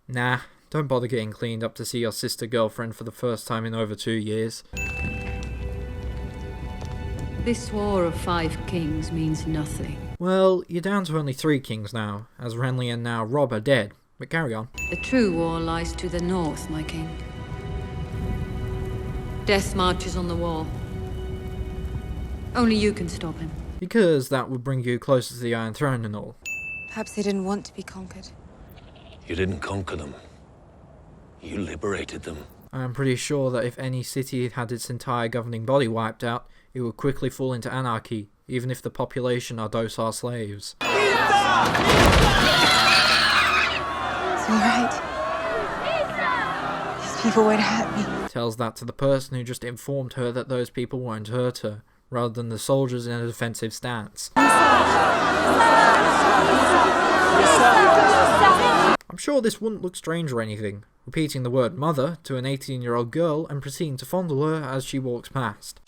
Nah, don't bother getting cleaned up to see your sister girlfriend for the first time in over 2 years. This war of 5 kings means nothing. Well, you're down to only 3 kings now, as Renly and now Robb are dead, but carry on. The true war lies to the north, my king. Death marches on the wall. Only you can stop him. Because that would bring you closer to the Iron Throne and all. Perhaps they didn't want to be conquered. You didn't conquer them. You liberated them. I'm pretty sure that if any city had its entire governing body wiped out, it would quickly fall into anarchy, even if the population are docile slaves. It's alright. These people won't hurt me. Tells that to the person who just informed her that those people won't hurt her, rather than the soldiers in a defensive stance. I'm I'm sure this wouldn't look strange or anything, repeating the word mother to an 18-year-old girl and proceeding to fondle her as she walks past.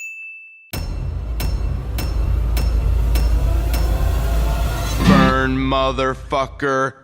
Burn, motherfucker!